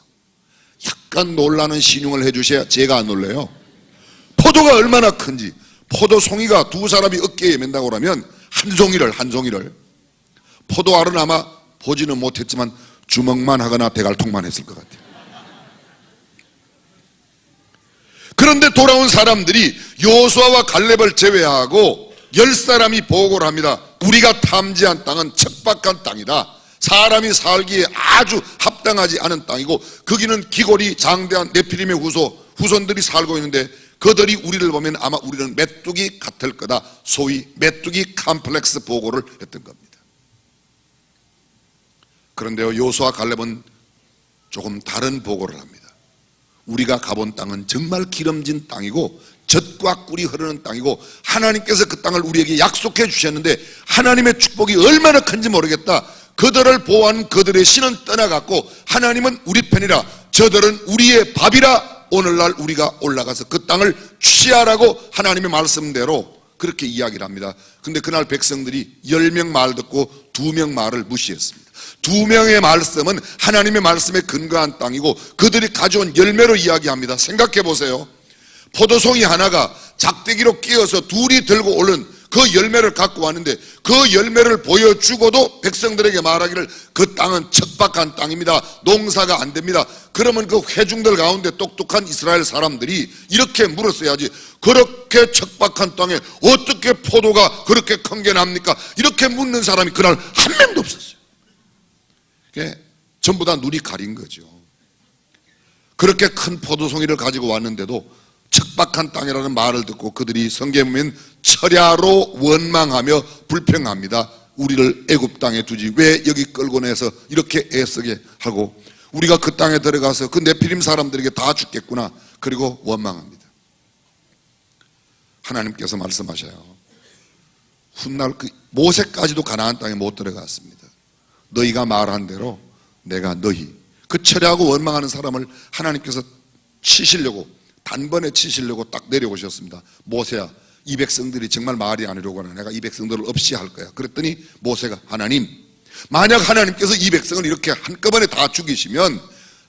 약간 놀라는 신용을 해주셔야 제가 안 놀래요. 포도가 얼마나 큰지, 포도송이가 두 사람이 어깨에 맨다고 그러면 한 송이를 포도알은 아마 보지는 못했지만 주먹만 하거나 대갈통만 했을 것 같아요. 그런데 돌아온 사람들이 여호수아와 갈렙을 제외하고 10사람이 보고를 합니다. 우리가 탐지한 땅은 척박한 땅이다. 사람이 살기에 아주 합당하지 않은 땅이고 거기는 기골이 장대한 네피림의 후손들이 살고 있는데 그들이 우리를 보면 아마 우리는 메뚜기 같을 거다. 소위 메뚜기 컴플렉스 보고를 했던 겁니다. 그런데요, 여호수아 갈렙은 조금 다른 보고를 합니다. 우리가 가본 땅은 정말 기름진 땅이고 젖과 꿀이 흐르는 땅이고 하나님께서 그 땅을 우리에게 약속해 주셨는데 하나님의 축복이 얼마나 큰지 모르겠다. 그들을 보호하는 그들의 신은 떠나갔고 하나님은 우리 편이라 저들은 우리의 밥이라 오늘날 우리가 올라가서 그 땅을 취하라고 하나님의 말씀대로 그렇게 이야기를 합니다. 근데 그날 백성들이 10명 말 듣고 2명 말을 무시했습니다. 2명의 말씀은 하나님의 말씀에 근거한 땅이고 그들이 가져온 열매로 이야기합니다. 생각해 보세요. 포도송이 하나가 작대기로 끼어서 둘이 들고 오른 그 열매를 갖고 왔는데 그 열매를 보여주고도 백성들에게 말하기를 그 땅은 척박한 땅입니다. 농사가 안 됩니다. 그러면 그 회중들 가운데 똑똑한 이스라엘 사람들이 이렇게 물었어야지, 그렇게 척박한 땅에 어떻게 포도가 그렇게 큰 게 납니까? 이렇게 묻는 사람이 그날 한 명도 없었어요. 전부 다 눈이 가린 거죠. 그렇게 큰 포도송이를 가지고 왔는데도 척박한 땅이라는 말을 듣고 그들이 성경에 보면 철야로 원망하며 불평합니다. 우리를 애굽 땅에 두지 왜 여기 끌고 내서 이렇게 애쓰게 하고 우리가 그 땅에 들어가서 그 네피림 사람들에게 다 죽겠구나. 그리고 원망합니다. 하나님께서 말씀하셔요. 훗날 그 모세까지도 가나안 땅에 못 들어갔습니다. 너희가 말한 대로 내가 너희 그 철야하고 원망하는 사람을 하나님께서 치시려고 단번에 치시려고 딱 내려오셨습니다. 모세야, 이 백성들이 정말 말이 아니려고 하나 내가 이 백성들을 없이 할 거야. 그랬더니 모세가 하나님, 만약 하나님께서 이 백성을 이렇게 한꺼번에 다 죽이시면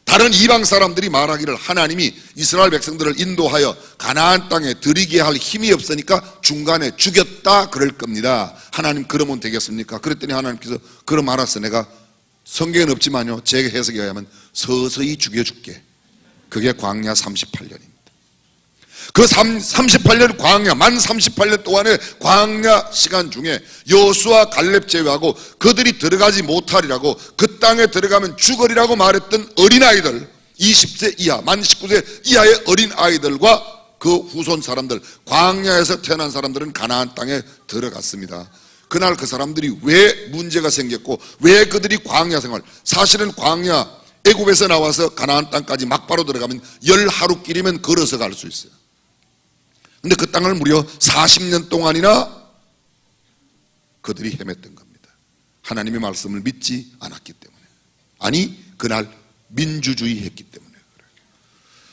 다른 이방 사람들이 말하기를 하나님이 이스라엘 백성들을 인도하여 가나안 땅에 들이게 할 힘이 없으니까 중간에 죽였다 그럴 겁니다. 하나님 그러면 되겠습니까? 그랬더니 하나님께서 그럼 알았어, 내가 성경엔 없지만요 제 해석에 의하면 서서히 죽여줄게. 그게 광야 38년입니다. 그 38년 광야, 만 38년 동안의 광야 시간 중에 여호수아 갈렙 제외하고 그들이 들어가지 못하리라고, 그 땅에 들어가면 죽으리라고 말했던 어린아이들, 20세 이하, 만 19세 이하의 어린아이들과 그 후손 사람들, 광야에서 태어난 사람들은 가나안 땅에 들어갔습니다. 그날 그 사람들이 왜 문제가 생겼고 왜 그들이 광야 생활, 사실은 광야 애굽에서 나와서 가나안 땅까지 막바로 들어가면 10하루길이면 걸어서 갈 수 있어요. 근데 그 땅을 무려 40년 동안이나 그들이 헤맸던 겁니다. 하나님의 말씀을 믿지 않았기 때문에. 아니, 그날 민주주의 했기 때문에 그래요.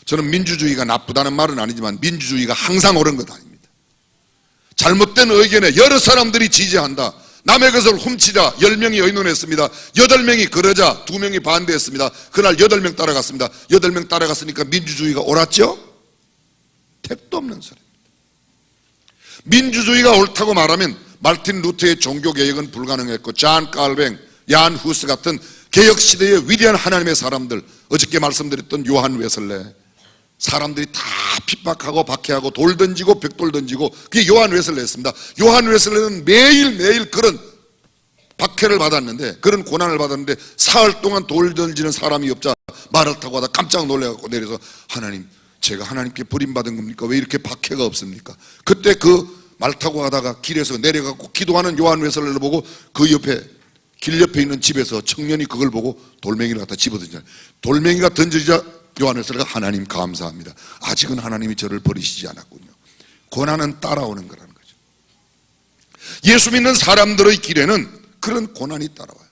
저는 민주주의가 나쁘다는 말은 아니지만 민주주의가 항상 옳은 것 아닙니다. 잘못된 의견에 여러 사람들이 지지한다. 남의 것을 훔치자 10명이 의논했습니다. 8명이 그러자 2명이 반대했습니다. 그날 8명 따라갔습니다. 8명 따라갔으니까 민주주의가 옳았죠? 택도 없는 소리입니다. 민주주의가 옳다고 말하면 말틴 루터의 종교개혁은 불가능했고 잔 칼뱅, 얀 후스 같은 개혁시대의 위대한 하나님의 사람들, 어저께 말씀드렸던 요한 웨슬레, 사람들이 다 핍박하고 박해하고 돌 던지고 벽돌 던지고 그게 요한 웨슬레였습니다. 요한 웨슬레는 매일매일 그런 박해를 받았는데, 그런 고난을 받았는데 사흘 동안 돌 던지는 사람이 없자 말을 타고 하다 깜짝 놀라갖고 내려서 하나님, 제가 하나님께 버림받은 겁니까? 왜 이렇게 박해가 없습니까? 그때 그 말 타고 가다가 길에서 내려가고 기도하는 요한 웨슬레를 보고 그 옆에 길 옆에 있는 집에서 청년이 그걸 보고 돌멩이를 갖다 집어던져, 돌멩이가 던지자 요한 웨슬레가 하나님 감사합니다. 아직은 하나님이 저를 버리시지 않았군요. 고난은 따라오는 거라는 거죠. 예수 믿는 사람들의 길에는 그런 고난이 따라와요.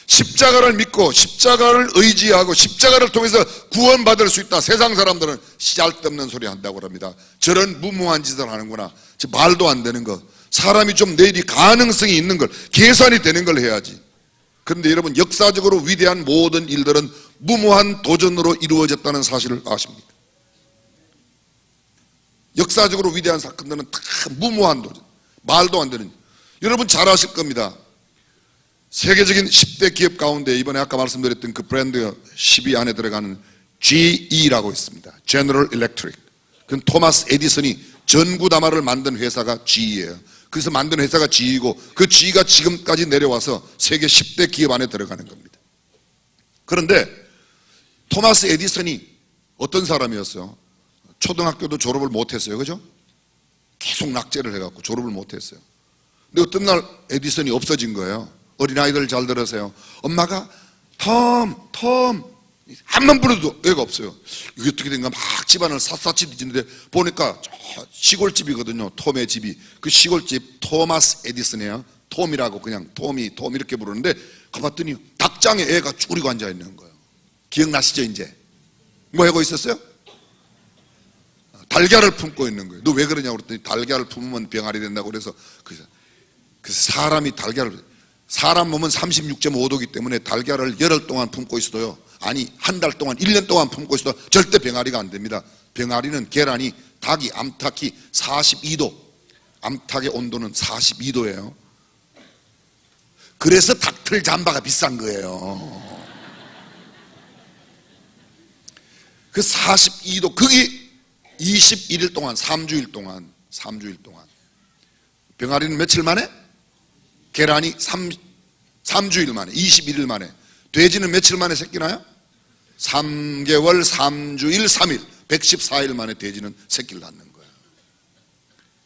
십자가를 믿고 십자가를 의지하고 십자가를 통해서 구원받을 수 있다. 세상 사람들은 씨알데없는 소리 한다고 합니다. 저런 무모한 짓을 하는구나. 말도 안 되는 거. 사람이 좀 내일이 가능성이 있는 걸, 계산이 되는 걸 해야지. 그런데 여러분, 역사적으로 위대한 모든 일들은 무모한 도전으로 이루어졌다는 사실을 아십니까? 역사적으로 위대한 사건들은 다 무모한 도전, 말도 안 되는. 여러분 잘 아실 겁니다. 세계적인 10대 기업 가운데 이번에 아까 말씀드렸던 그 브랜드 10위 안에 들어가는 GE라고 있습니다. General Electric. 그건 토마스 에디슨이 전구다마를 만든 회사가 GE예요. 그래서 만든 회사가 GE고 그 GE가 지금까지 내려와서 세계 10대 기업 안에 들어가는 겁니다. 그런데 토마스 에디슨이 어떤 사람이었어요? 초등학교도 졸업을 못했어요. 그죠? 계속 낙제를 해갖고 졸업을 못했어요. 근데 어떤 날 에디슨이 없어진 거예요. 어린아이들 잘 들으세요. 엄마가 톰 한번 불러도 애가 없어요. 이게 어떻게 된가 막 집안을 샅샅이 뒤지는데 보니까 시골집이거든요. 톰의 집이. 그 시골집 토마스 에디슨이에요. 톰이라고 그냥 톰 이렇게 부르는데 가봤더니 닭장에 애가 쭈그리고 앉아 있는 거예요. 기억나시죠 이제? 뭐 하고 있었어요? 달걀을 품고 있는 거예요. 너 왜 그러냐고 그랬더니 달걀을 품으면 병아리 된다고 그래서 그래서 사람 몸은 36.5도이기 때문에 달걀을 열흘 동안 품고 있어도요. 아니 한 달 동안 1년 동안 품고 있어도 절대 병아리가 안 됩니다. 병아리는 계란이 닭이 암탉이 42도 암탉의 온도는 42도예요. 그래서 닭틀 잠바가 비싼 거예요. 그 42도 그게 21일 동안 3주일 동안 병아리는 며칠 만에? 계란이 3주일 만에 21일 만에. 돼지는 며칠 만에 새끼 나요? 3개월 3주일 3일 114일 만에 돼지는 새끼를 낳는 거예요.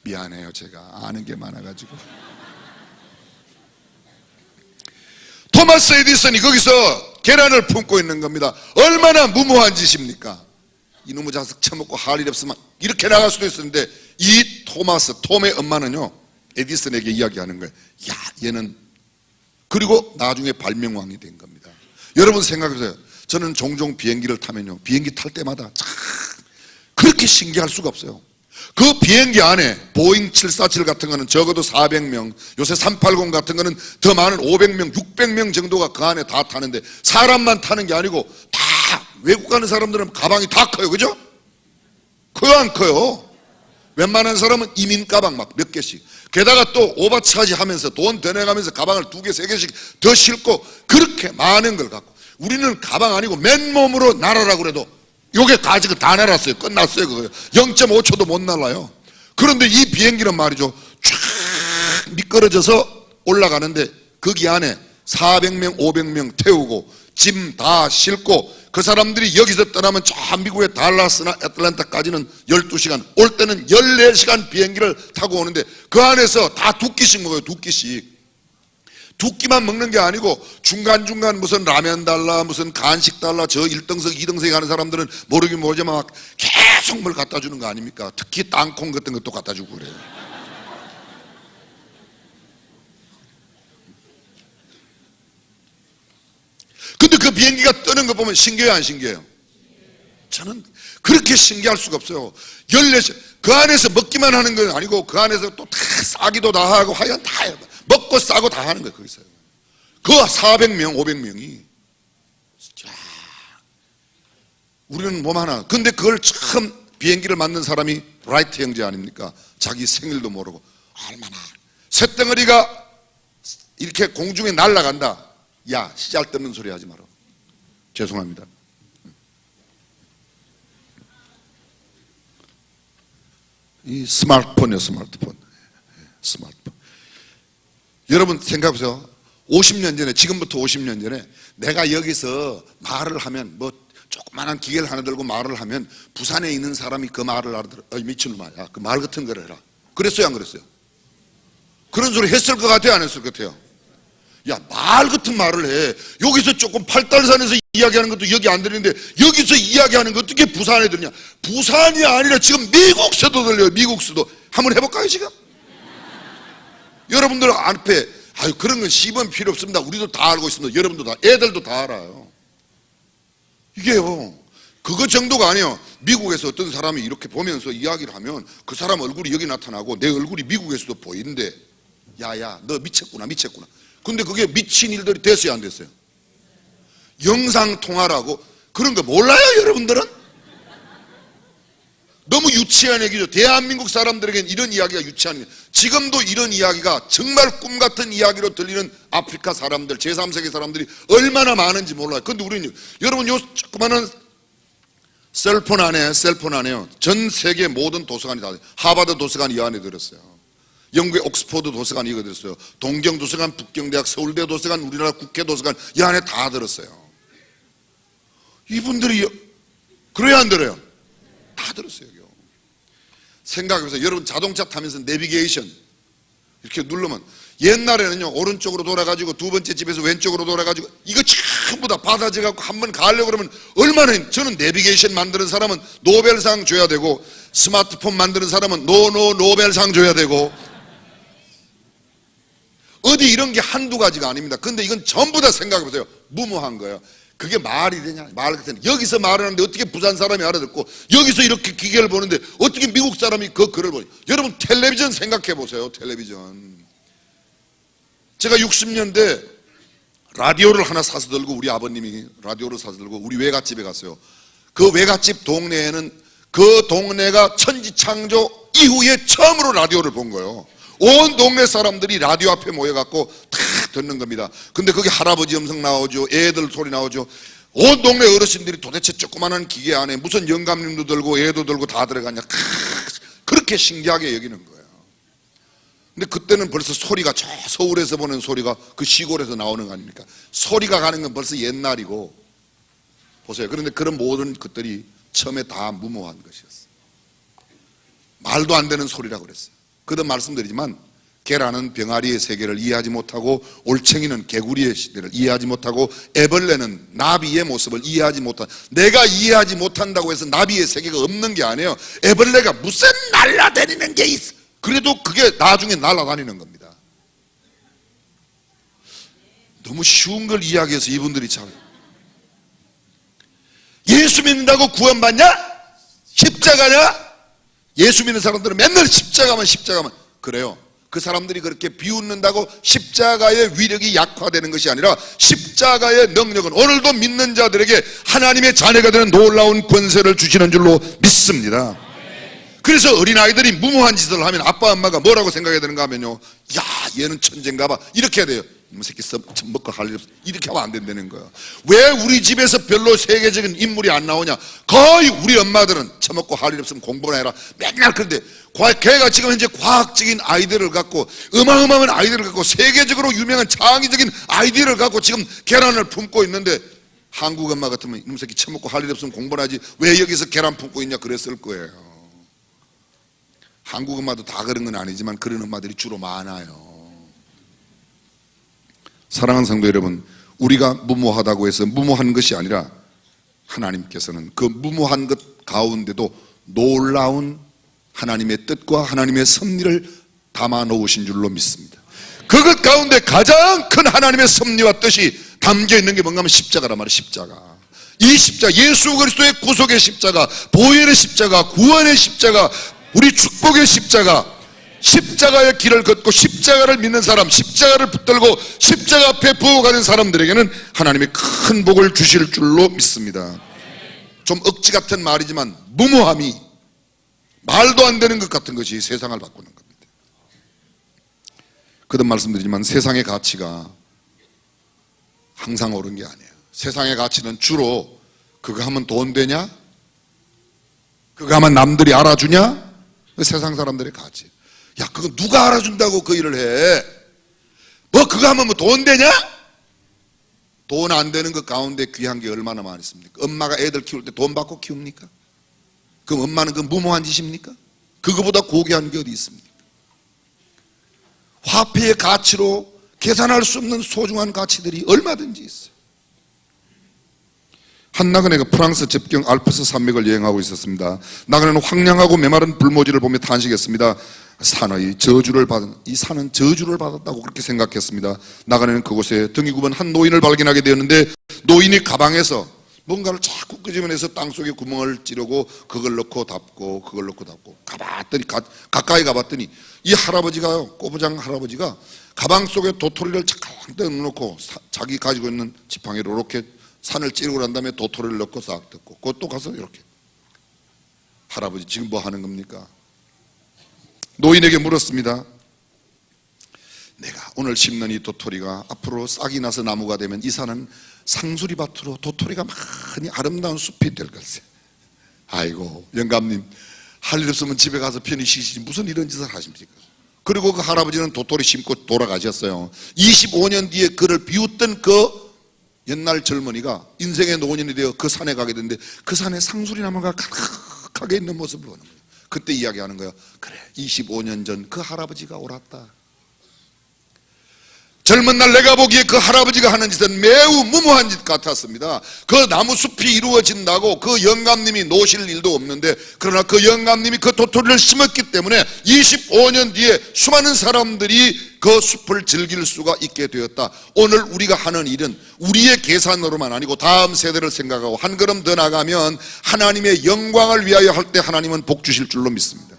미안해요 제가 아는 게 많아가지고. 토마스 에디슨이 거기서 계란을 품고 있는 겁니다. 얼마나 무모한 짓입니까? 이놈의 자식 처먹고 할 일 없으면 이렇게 나갈 수도 있었는데 이 톰의 엄마는요 에디슨에게 이야기하는 거예요. 야 얘는 그리고 나중에 발명왕이 된 겁니다. 여러분 생각해보세요. 저는 종종 비행기를 타면요 비행기 탈 때마다 참 그렇게 신기할 수가 없어요. 그 비행기 안에 보잉 747 같은 거는 적어도 400명, 요새 380 같은 거는 더 많은 500명, 600명 정도가 그 안에 다 타는데 사람만 타는 게 아니고 다 외국 가는 사람들은 가방이 다 커요. 그죠? 커요 안 커요? 웬만한 사람은 이민 가방 막 몇 개씩 게다가 또 오버차지 하면서 돈 더 내가면서 가방을 2개, 3개씩 더 싣고 그렇게 많은 걸 갖고 우리는 가방 아니고 맨몸으로 날아라고 그래도 요게 가지고 다 날았어요. 끝났어요. 그거 0.5초도 못 날아요. 그런데 이 비행기는 말이죠 쫙 미끄러져서 올라가는데 거기 안에 400명 500명 태우고 짐 다 싣고 그 사람들이 여기서 떠나면 저 미국의 달라스나 애틀랜타까지는 12시간 올 때는 14시간 비행기를 타고 오는데 그 안에서 다 2끼씩 먹어요. 2끼씩. 2끼만 먹는 게 아니고 중간중간 무슨 라면 달라 무슨 간식 달라 저 1등석 2등석에 가는 사람들은 모르긴 모르지만 막 계속 뭘 갖다 주는 거 아닙니까? 특히 땅콩 같은 것도 갖다 주고 그래요. 근데 그 비행기가 뜨는 거 보면 신기해요 안 신기해요? 저는 그렇게 신기할 수가 없어요. 14시 그 안에서 먹기만 하는 건 아니고 그 안에서 또 다 싸기도 다 하고 하여간 다 해요. 먹고 싸고 다 하는 거예요. 거기서 그 400명 500명이 자, 우리는 몸 하나. 근데 그걸 처음 비행기를 만든 사람이 라이트 형제 아닙니까? 자기 생일도 모르고 얼마나 쇳덩어리가 이렇게 공중에 날아간다. 야 씨알뜯는 소리 하지 마라. 죄송합니다. 이 스마트폰이요 스마트폰. 여러분 생각해보세요. 50년 전에 지금부터 50년 전에 내가 여기서 말을 하면 뭐 조그만한 기계를 하나 들고 말을 하면 부산에 있는 사람이 그 말을 알아들어. 미친놈아 야 그 말 같은 거를 해라. 그랬어요 안 그랬어요? 그런 소리 했을 것 같아요 안 했을 것 같아요? 야 말 같은 말을 해. 여기서 조금 팔달산에서 이야기하는 것도 여기 안 들리는데 여기서 이야기하는 거 어떻게 부산에 들냐. 부산이 아니라 지금 미국서도 들려요. 미국서도. 한번 해볼까요 지금? 여러분들 앞에 아유 그런 건 시범 필요 없습니다. 우리도 다 알고 있습니다. 여러분도 다 애들도 다 알아요. 이게요 그거 정도가 아니에요. 미국에서 어떤 사람이 이렇게 보면서 이야기를 하면 그 사람 얼굴이 여기 나타나고 내 얼굴이 미국에서도 보이는데 야야 너 미쳤구나. 근데 그게 미친 일들이 됐어요 안 됐어요? 영상통화라고 그런 거 몰라요 여러분들은? 너무 유치한 얘기죠. 대한민국 사람들에겐 이런 이야기가 유치한 얘기. 지금도 이런 이야기가 정말 꿈같은 이야기로 들리는 아프리카 사람들, 제3세계 사람들이 얼마나 많은지 몰라요. 근데 우리는, 여러분 요 조그마한 셀폰 안에요. 전 세계 모든 도서관이 다, 하버드 도서관이 이 안에 들었어요. 영국의 옥스퍼드 도서관이 이거 들었어요. 동경 도서관, 북경대학, 서울대 도서관, 우리나라 국회 도서관 이 안에 다 들었어요. 이분들이 그래야 안 들어요? 다 들었어요. 생각해보세요. 여러분 자동차 타면서 내비게이션 이렇게 누르면 옛날에는요 오른쪽으로 돌아가지고 두 번째 집에서 왼쪽으로 돌아가지고 이거 전부 다 받아져갖고 한번 가려고 그러면 얼마나, 저는 내비게이션 만드는 사람은 노벨상 줘야 되고 스마트폰 만드는 사람은 노벨상 줘야 되고, 어디 이런 게 한두 가지가 아닙니다. 근데 이건 전부 다 생각해보세요. 무모한 거예요. 그게 말이 되냐? 말 같은, 여기서 말을 하는데 어떻게 부산 사람이 알아듣고, 여기서 이렇게 기계를 보는데 어떻게 미국 사람이 그 글을 보냐? 여러분 텔레비전 생각해 보세요. 텔레비전. 제가 60년대 라디오를 하나 사서 들고, 우리 아버님이 라디오를 사서 들고 우리 외갓집에 갔어요. 그 외갓집 동네에는 그 동네가 천지창조 이후에 처음으로 라디오를 본 거예요. 온 동네 사람들이 라디오 앞에 모여갖고 다 듣는 겁니다. 근데 거기 할아버지 음성 나오죠. 애들 소리 나오죠. 온 동네 어르신들이 도대체 조그마한 기계 안에 무슨 영감님도 들고 애도 들고 다 들어가냐, 그렇게 신기하게 여기는 거예요. 근데 그때는 벌써 소리가, 저 서울에서 보는 소리가 그 시골에서 나오는 거 아닙니까? 소리가 가는 건 벌써 옛날이고, 보세요. 그런데 그런 모든 것들이 처음에 다 무모한 것이었어요. 말도 안 되는 소리라고 그랬어요. 그도 말씀드리지만, 계란은 병아리의 세계를 이해하지 못하고, 올챙이는 개구리의 시대를 이해하지 못하고, 애벌레는 나비의 모습을 이해하지 못한, 내가 이해하지 못한다고 해서 나비의 세계가 없는 게 아니에요. 애벌레가 무슨 날아다니는 게 있어, 그래도 그게 나중에 날아다니는 겁니다. 너무 쉬운 걸 이야기해서 이분들이 참, 예수 믿는다고 구원받냐? 십자가냐? 예수 믿는 사람들은 맨날 십자가만 그래요. 그 사람들이 그렇게 비웃는다고 십자가의 위력이 약화되는 것이 아니라, 십자가의 능력은 오늘도 믿는 자들에게 하나님의 자녀가 되는 놀라운 권세를 주시는 줄로 믿습니다. 그래서 어린아이들이 무모한 짓을 하면 아빠 엄마가 뭐라고 생각해야 되는가 하면요, 야 얘는 천재인가 봐, 이렇게 해야 돼요. 이놈 새끼 먹고 할 일 없어, 이렇게 하면 안 된다는 거예요. 왜 우리 집에서 별로 세계적인 인물이 안 나오냐? 거의 우리 엄마들은 처먹고 할 일 없으면 공부나 해라 맨날. 그런데 걔가 지금 현재 과학적인 아이디어를 갖고, 어마어마한 아이디어를 갖고, 세계적으로 유명한 창의적인 아이디어를 갖고 지금 계란을 품고 있는데, 한국 엄마 같으면 이놈 새끼 처먹고 할 일 없으면 공부나 하지 왜 여기서 계란 품고 있냐 그랬을 거예요. 한국 엄마도 다 그런 건 아니지만 그런 엄마들이 주로 많아요. 사랑하는 성도 여러분, 우리가 무모하다고 해서 무모한 것이 아니라, 하나님께서는 그 무모한 것 가운데도 놀라운 하나님의 뜻과 하나님의 섭리를 담아 놓으신 줄로 믿습니다. 그것 가운데 가장 큰 하나님의 섭리와 뜻이 담겨 있는 게 뭔가 하면 십자가란 말이에요. 십자가. 이 십자가, 예수 그리스도의 구속의 십자가, 보혈의 십자가, 구원의 십자가, 우리 축복의 십자가, 십자가의 길을 걷고 십자가를 믿는 사람, 십자가를 붙들고 십자가 앞에 부어가는 사람들에게는 하나님의 큰 복을 주실 줄로 믿습니다. 좀 억지 같은 말이지만 무모함이, 말도 안 되는 것 같은 것이 세상을 바꾸는 겁니다. 그든 말씀드리지만 세상의 가치가 항상 옳은 게 아니에요. 세상의 가치는 주로 그거 하면 돈 되냐? 그거 하면 남들이 알아주냐? 세상 사람들의 가치. 야, 그거 누가 알아준다고 그 일을 해? 뭐 그거 하면 뭐 돈 되냐? 돈 안 되는 것 가운데 귀한 게 얼마나 많이 있습니까? 엄마가 애들 키울 때 돈 받고 키웁니까? 그럼 엄마는 그 무모한 짓입니까? 그거보다 고귀한 게 어디 있습니까? 화폐의 가치로 계산할 수 없는 소중한 가치들이 얼마든지 있어요. 한 나그네가 프랑스 접경 알프스 산맥을 여행하고 있었습니다. 나그네는 황량하고 메마른 불모지를 보며 탄식했습니다. 산의 저주를 받은, 이 산은 저주를 받았다고 그렇게 생각했습니다. 나그네는 그곳에 등이 굽은 한 노인을 발견하게 되었는데, 노인이 가방에서 뭔가를 자꾸 끄집어내서 땅속에 구멍을 찌르고 그걸 넣고 닫고 그걸 넣고 닫고, 가까이 가봤더니 이 할아버지가요, 꼬부장 할아버지가 가방 속에 도토리를 잠깐 넣어놓고 자기 가지고 있는 지팡이로 이렇게 산을 찌르고 난 다음에 도토리를 넣고 싹 뜯고, 그것도 가서 이렇게 할아버지 지금 뭐 하는 겁니까? 노인에게 물었습니다. 내가 오늘 심는 이 도토리가 앞으로 싹이 나서 나무가 되면 이 산은 상수리밭으로 도토리가 많이 아름다운 숲이 될 걸세. 아이고 영감님, 할 일 없으면 집에 가서 편히 쉬시지 무슨 이런 짓을 하십니까? 그리고 그 할아버지는 도토리 심고 돌아가셨어요. 25년 뒤에 그를 비웃던 그 옛날 젊은이가 인생의 노년이 되어 그 산에 가게 됐는데 그 산에 상수리 나무가 가득하게 있는 모습을 보는 거예요. 그때 이야기하는 거예요. 그래, 25년 전 그 할아버지가 옳았다. 젊은 날 내가 보기에 그 할아버지가 하는 짓은 매우 무모한 짓 같았습니다. 그 나무 숲이 이루어진다고 그 영감님이 노실 일도 없는데, 그러나 그 영감님이 그 도토리를 심었기 때문에 25년 뒤에 수많은 사람들이 그 숲을 즐길 수가 있게 되었다. 오늘 우리가 하는 일은 우리의 계산으로만 아니고 다음 세대를 생각하고 한 걸음 더 나가면 하나님의 영광을 위하여 할 때 하나님은 복 주실 줄로 믿습니다.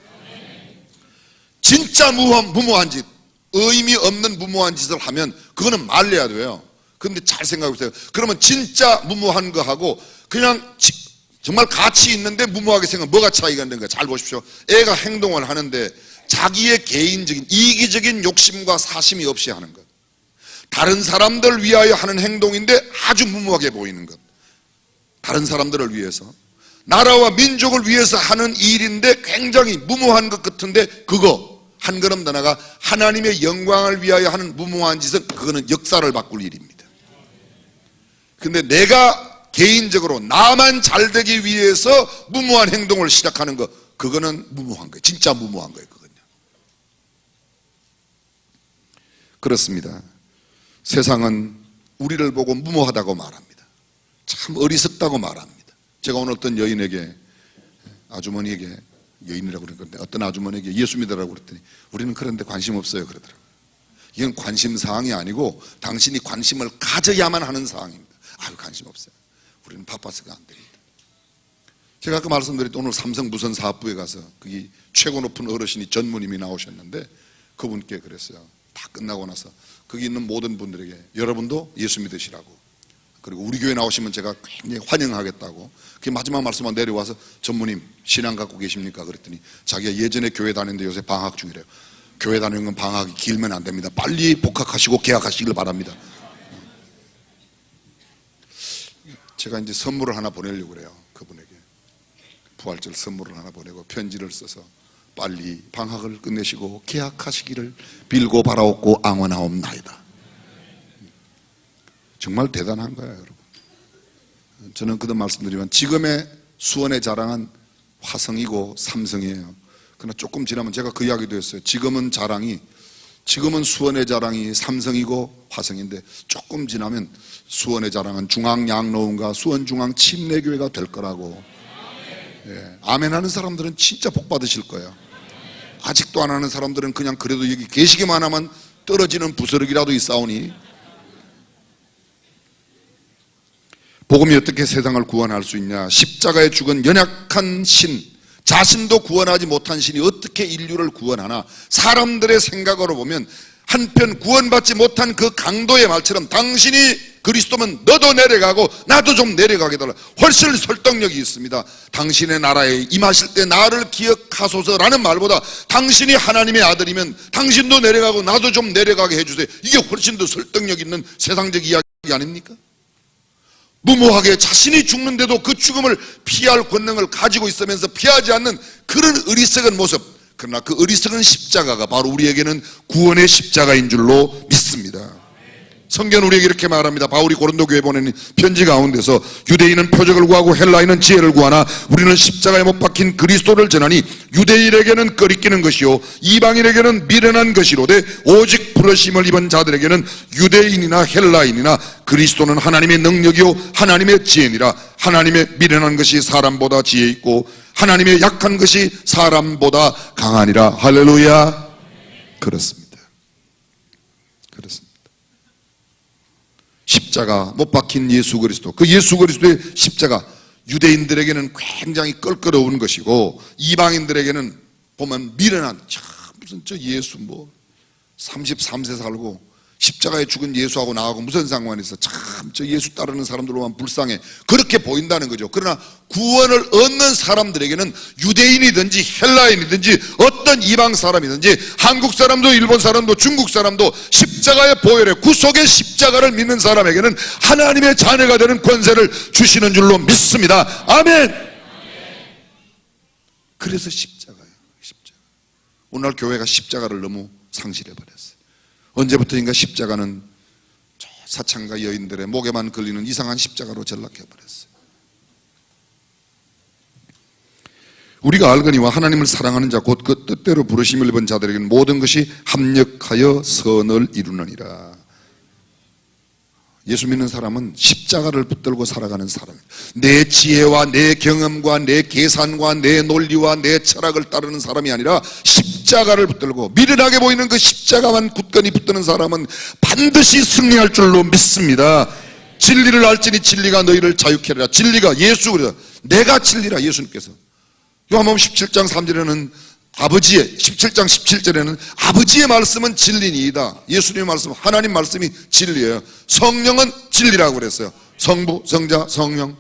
진짜 무모한 짓, 의미 없는 무모한 짓을 하면 그거는 말려야 돼요. 그런데 잘 생각해 보세요. 그러면 진짜 무모한 거 하고 그냥 정말 가치 있는데 무모하게 생각하면 뭐가 차이가 있는가? 잘 보십시오. 애가 행동을 하는데 자기의 개인적인 이기적인 욕심과 사심이 없이 하는 것, 다른 사람들을 위하여 하는 행동인데 아주 무모하게 보이는 것, 다른 사람들을 위해서 나라와 민족을 위해서 하는 일인데 굉장히 무모한 것 같은데 그거 한 걸음 더 나가 하나님의 영광을 위하여 하는 무모한 짓은 그거는 역사를 바꿀 일입니다. 근데 내가 개인적으로 나만 잘 되기 위해서 무모한 행동을 시작하는 거, 그거는 무모한 거예요. 진짜 무모한 거예요. 그건요. 그렇습니다. 세상은 우리를 보고 무모하다고 말합니다. 참 어리석다고 말합니다. 제가 오늘 어떤 여인에게, 아주머니에게, 여인이라고 그러는데 어떤 아주머니에게 예수 믿으라고 그랬더니 우리는 그런데 관심 없어요 그러더라고요. 이건 관심 사항이 아니고 당신이 관심을 가져야만 하는 사항입니다. 아유, 관심 없어요. 우리는 바빠서가 안 됩니다. 제가 아까 말씀드렸던 오늘 삼성 무선 사업부에 가서 거기 최고 높은 어르신이 전무님이 나오셨는데 그분께 그랬어요. 다 끝나고 나서 거기 있는 모든 분들에게 여러분도 예수 믿으시라고, 그리고 우리 교회 나오시면 제가 굉장히 환영하겠다고. 그 마지막 말씀만 내려와서 전무님 신앙 갖고 계십니까? 그랬더니 자기가 예전에 교회 다녔는데 요새 방학 중이래요. 교회 다니는 건 방학이 길면 안 됩니다. 빨리 복학하시고 개학하시길 바랍니다. 제가 이제 선물을 하나 보내려고 그래요. 그분에게 부활절 선물을 하나 보내고 편지를 써서 빨리 방학을 끝내시고 개학하시기를 빌고 바라옵고 앙원하옵나이다. 정말 대단한 거예요, 여러분. 저는 그도 말씀드리면 지금의 수원의 자랑은 화성이고 삼성이에요. 그러나 조금 지나면 제가 그 이야기도 했어요. 지금은 수원의 자랑이 삼성이고 화성인데 조금 지나면 수원의 자랑은 중앙양로원과 수원중앙침례교회가 될 거라고. 예, 아멘 하는 사람들은 진짜 복 받으실 거예요. 아직도 안 하는 사람들은 그냥 그래도 여기 계시기만 하면 떨어지는 부스러기라도 있사오니. 복음이 어떻게 세상을 구원할 수 있냐? 십자가에 죽은 연약한 신, 자신도 구원하지 못한 신이 어떻게 인류를 구원하나? 사람들의 생각으로 보면 한편 구원받지 못한 그 강도의 말처럼 당신이 그리스도면 너도 내려가고 나도 좀 내려가게 달라. 훨씬 설득력이 있습니다. 당신의 나라에 임하실 때 나를 기억하소서라는 말보다 당신이 하나님의 아들이면 당신도 내려가고 나도 좀 내려가게 해주세요. 이게 훨씬 더 설득력 있는 세상적 이야기 아닙니까? 무모하게 자신이 죽는데도 그 죽음을 피할 권능을 가지고 있으면서 피하지 않는 그런 어리석은 모습, 그러나 그 어리석은 십자가가 바로 우리에게는 구원의 십자가인 줄로 믿습니다. 성경은 우리에게 이렇게 말합니다. 바울이 고린도 교회에 보내는 편지 가운데서 유대인은 표적을 구하고 헬라인은 지혜를 구하나 우리는 십자가에 못 박힌 그리스도를 전하니 유대인에게는 꺼리끼는 것이요 이방인에게는 미련한 것이로되 오직 부르심을 입은 자들에게는 유대인이나 헬라인이나 그리스도는 하나님의 능력이요 하나님의 지혜니라. 하나님의 미련한 것이 사람보다 지혜 있고 하나님의 약한 것이 사람보다 강하니라. 할렐루야. 그렇습니다. 그렇습니다. 십자가 못 박힌 예수 그리스도, 그 예수 그리스도의 십자가 유대인들에게는 굉장히 껄끄러운 것이고 이방인들에게는 보면 미련한, 참 무슨 저 예수 뭐 33세 살고 십자가에 죽은 예수하고 나하고 무슨 상관이 있어? 참 저 예수 따르는 사람들로만 불쌍해, 그렇게 보인다는 거죠. 그러나 구원을 얻는 사람들에게는 유대인이든지 헬라인이든지 어떤 이방 사람이든지 한국 사람도 일본 사람도 중국 사람도 십자가의 보혈의 구속의 십자가를 믿는 사람에게는 하나님의 자녀가 되는 권세를 주시는 줄로 믿습니다. 아멘. 그래서 십자가예요. 십자가. 오늘날 교회가 십자가를 너무 상실해버렸어요. 언제부터인가 십자가는 저 사창가 여인들의 목에만 걸리는 이상한 십자가로 전락해버렸어요. 우리가 알거니와 하나님을 사랑하는 자 곧 그 뜻대로 부르심을 입은 자들에게는 모든 것이 합력하여 선을 이루느니라. 예수 믿는 사람은 십자가를 붙들고 살아가는 사람이에요. 내 지혜와 내 경험과 내 계산과 내 논리와 내 철학을 따르는 사람이 아니라 십자가를 붙들고 미련하게 보이는 그 십자가만 굳건히 붙드는 사람은 반드시 승리할 줄로 믿습니다. 진리를 알지니 진리가 너희를 자유케 하리라. 진리가 예수 그리스도, 내가 진리라. 예수님께서 요한복음 17장 3절에는 아버지의 17장 17절에는 아버지의 말씀은 진리니이다. 예수님의 말씀, 하나님 말씀이 진리예요. 성령은 진리라고 그랬어요. 성부, 성자, 성령.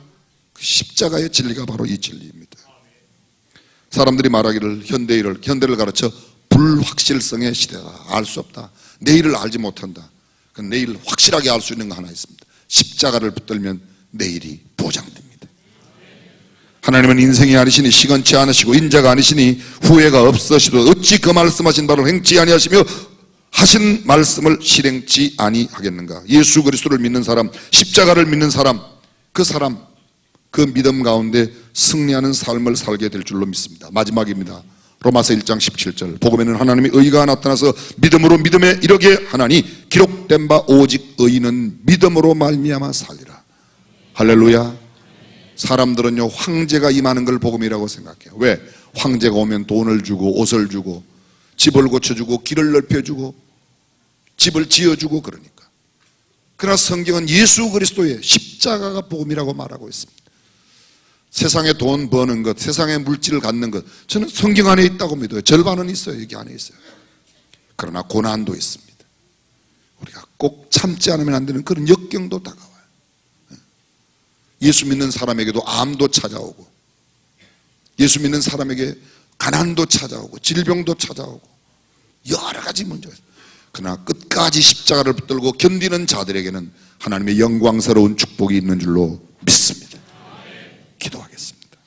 그 십자가의 진리가 바로 이 진리입니다. 사람들이 말하기를 현대를 가르쳐 불확실성의 시대다. 알 수 없다. 내일을 알지 못한다. 그 내일 확실하게 알 수 있는 거 하나 있습니다. 십자가를 붙들면 내일이 보장됩니다. 하나님은 인생이 아니시니 시건치 않으시고 인자가 아니시니 후회가 없으시도 어찌 그 말씀하신 바를 행치 아니하시며 하신 말씀을 실행치 아니하겠는가. 예수 그리스도를 믿는 사람, 십자가를 믿는 사람, 그 믿음 가운데 승리하는 삶을 살게 될 줄로 믿습니다. 마지막입니다. 로마서 1장 17절. 복음에는 하나님의 의가 나타나서 믿음으로 믿음에 이르게 하나니 기록된 바 오직 의인은 믿음으로 말미암아 살리라. 할렐루야. 사람들은요 황제가 임하는 걸 복음이라고 생각해요. 왜? 황제가 오면 돈을 주고 옷을 주고 집을 고쳐주고 길을 넓혀주고 집을 지어주고 그러니까. 그러나 성경은 예수 그리스도의 십자가가 복음이라고 말하고 있습니다. 세상에 돈 버는 것, 세상에 물질을 갖는 것, 저는 성경 안에 있다고 믿어요. 절반은 있어요. 여기 안에 있어요. 그러나 고난도 있습니다. 우리가 꼭 참지 않으면 안 되는 그런 역경도 다가와요. 예수 믿는 사람에게도 암도 찾아오고, 예수 믿는 사람에게 가난도 찾아오고, 질병도 찾아오고, 여러 가지 문제가 있어요. 그러나 끝까지 십자가를 붙들고 견디는 자들에게는 하나님의 영광스러운 축복이 있는 줄로 믿습니다. 기도하겠습니다.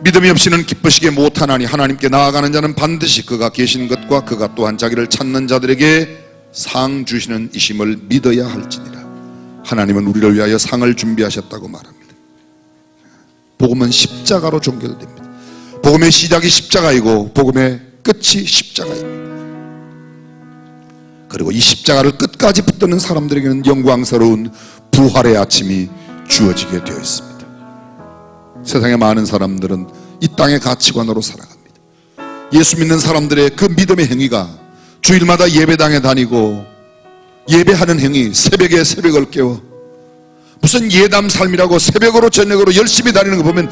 믿음이 없이는 기쁘시게 못하나니 하나님께 나아가는 자는 반드시 그가 계신 것과 그가 또한 자기를 찾는 자들에게 상 주시는 이심을 믿어야 할지니라. 하나님은 우리를 위하여 상을 준비하셨다고 말합니다. 복음은 십자가로 종결됩니다. 복음의 시작이 십자가이고 복음의 끝이 십자가입니다. 그리고 이 십자가를 끝까지 붙드는 사람들에게는 영광스러운 부활의 아침이 주어지게 되어 있습니다. 세상의 많은 사람들은 이 땅의 가치관으로 살아갑니다. 예수 믿는 사람들의 그 믿음의 행위가 주일마다 예배당에 다니고 예배하는 행위, 새벽에 새벽을 깨워 무슨 예담 삶이라고 새벽으로 저녁으로 열심히 다니는 거 보면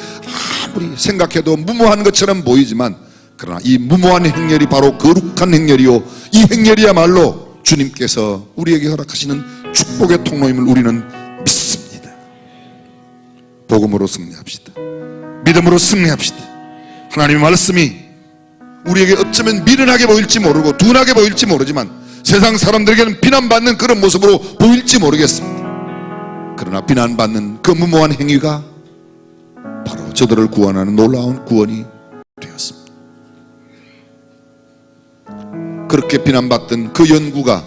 아무리 생각해도 무모한 것처럼 보이지만, 그러나 이 무모한 행렬이 바로 거룩한 행렬이요, 이 행렬이야말로 주님께서 우리에게 허락하시는 축복의 통로임을 우리는 믿습니다. 복음으로 승리합시다. 믿음으로 승리합시다. 하나님의 말씀이 우리에게 어쩌면 미련하게 보일지 모르고 둔하게 보일지 모르지만 세상 사람들에게는 비난받는 그런 모습으로 보일지 모르겠습니다. 그러나 비난받는 그 무모한 행위가 바로 저들을 구원하는 놀라운 구원이 되었습니다. 그렇게 비난받던 그 연구가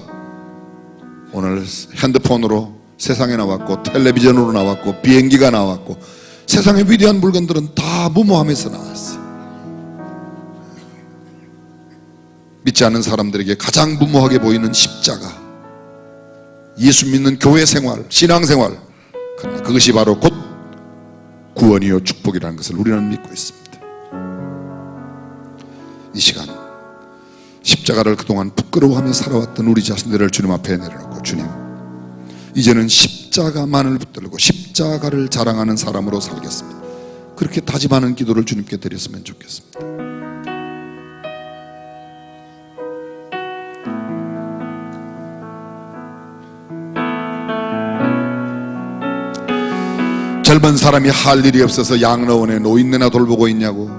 오늘 핸드폰으로 세상에 나왔고 텔레비전으로 나왔고 비행기가 나왔고 세상의 위대한 물건들은 다 무모함에서 나왔어요. 믿지 않는 사람들에게 가장 무모하게 보이는 십자가, 예수 믿는 교회 생활, 신앙 생활, 그러나 그것이 바로 곧 구원이요 축복이라는 것을 우리는 믿고 있습니다. 이 시간 십자가를 그동안 부끄러워하며 살아왔던 우리 자신들을 주님 앞에 내려놓고, 주님 이제는 십자가만을 붙들고 십자가를 자랑하는 사람으로 살겠습니다. 그렇게 다짐하는 기도를 주님께 드렸으면 좋겠습니다. 젊은 사람이 할 일이 없어서 양로원에 노인네나 돌보고 있냐고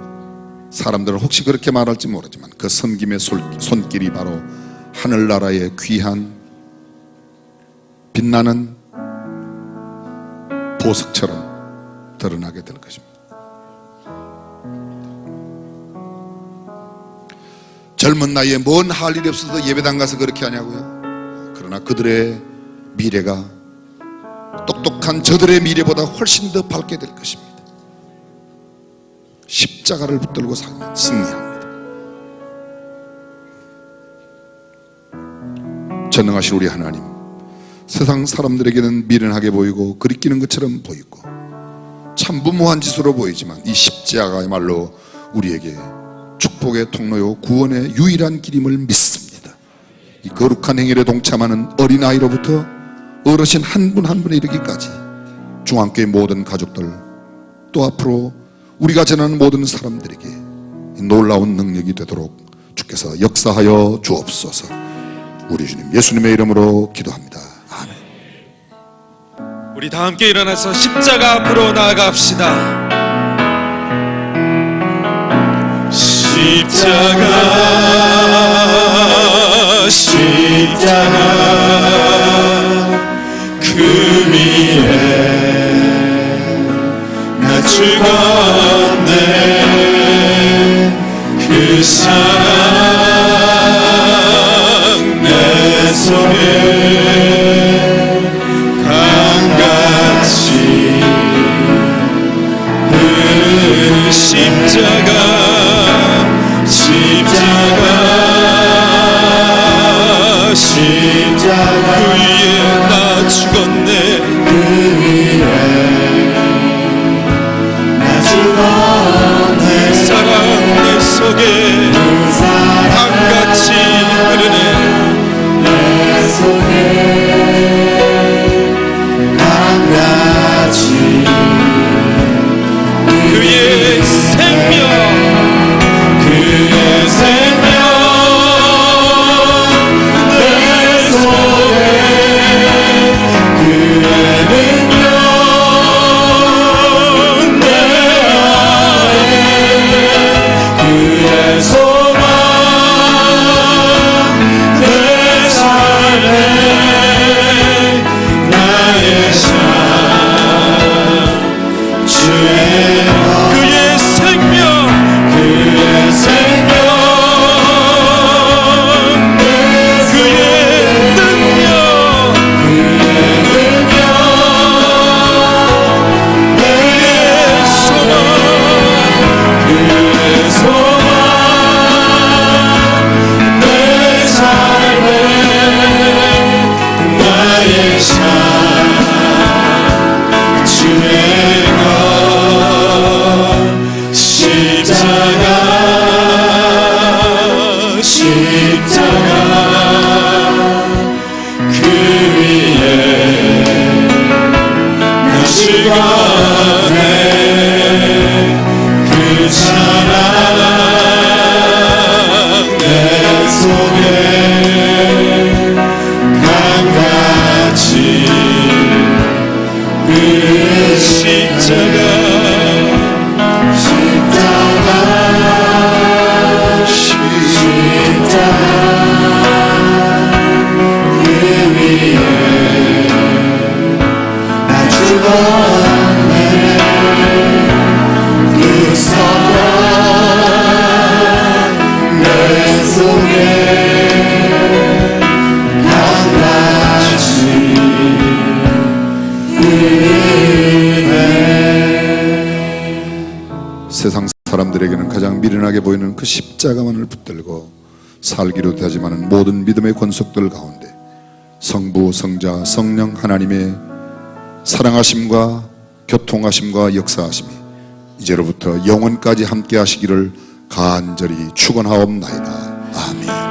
사람들은 혹시 그렇게 말할지 모르지만 그 섬김의 손길이 바로 하늘나라의 귀한 빛나는 보석처럼 드러나게 될 것입니다. 젊은 나이에 뭔 할 일이 없어서 예배당 가서 그렇게 하냐고요? 그러나 그들의 미래가 똑똑한 저들의 미래보다 훨씬 더 밝게 될 것입니다. 십자가를 붙들고 살면 승리합니다. 전능하신 우리 하나님, 세상 사람들에게는 미련하게 보이고 그리끼는 것처럼 보이고 참 무모한 짓으로 보이지만 이 십자가야말로 우리에게 축복의 통로요 구원의 유일한 길임을 믿습니다. 이 거룩한 행일에 동참하는 어린아이로부터 어르신 한 분 한 분에 이르기까지 중앙교회 모든 가족들 또 앞으로 우리가 전하는 모든 사람들에게 이 놀라운 능력이 되도록 주께서 역사하여 주옵소서. 우리 주님 예수님의 이름으로 기도합니다. 아멘. 우리 다 함께 일어나서 십자가 앞으로 나아갑시다. 십자가 십자가 그 위에 나 죽었네. 그 사랑 내 속에 강같이 그 십자가 십자가 그 위에 나 죽었네. 그 위에 나 죽었네. 사랑 내 속에 강같이 흐르네. 내 속에 강같이 그의 생명 그의 생명 내 속에 그의 능력 내 안에 그의 소망 내 삶에 나의 삶 주의 그의 생명 그의 생명 그의 능력 그의 능력 그의 소망 그의 소망 내 삶에 나의 삶 주의 것 십자가 십자가 그 위에 나 죽었네. 그 사랑 내 속에 강같이 그 십자가 십자가 그 위에 나 죽었네. 그 사랑 내 속에 강같이 세상 사람들에게는 가장 미련하게 보이는 그 십자가만을 붙들고 살기로 다짐하는 모든 믿음의 권속들 가운데 성부, 성자, 성령 하나님의 사랑하심과 교통하심과 역사하심이 이제로부터 영원까지 함께 하시기를 간절히 축원하옵나이다. 아멘.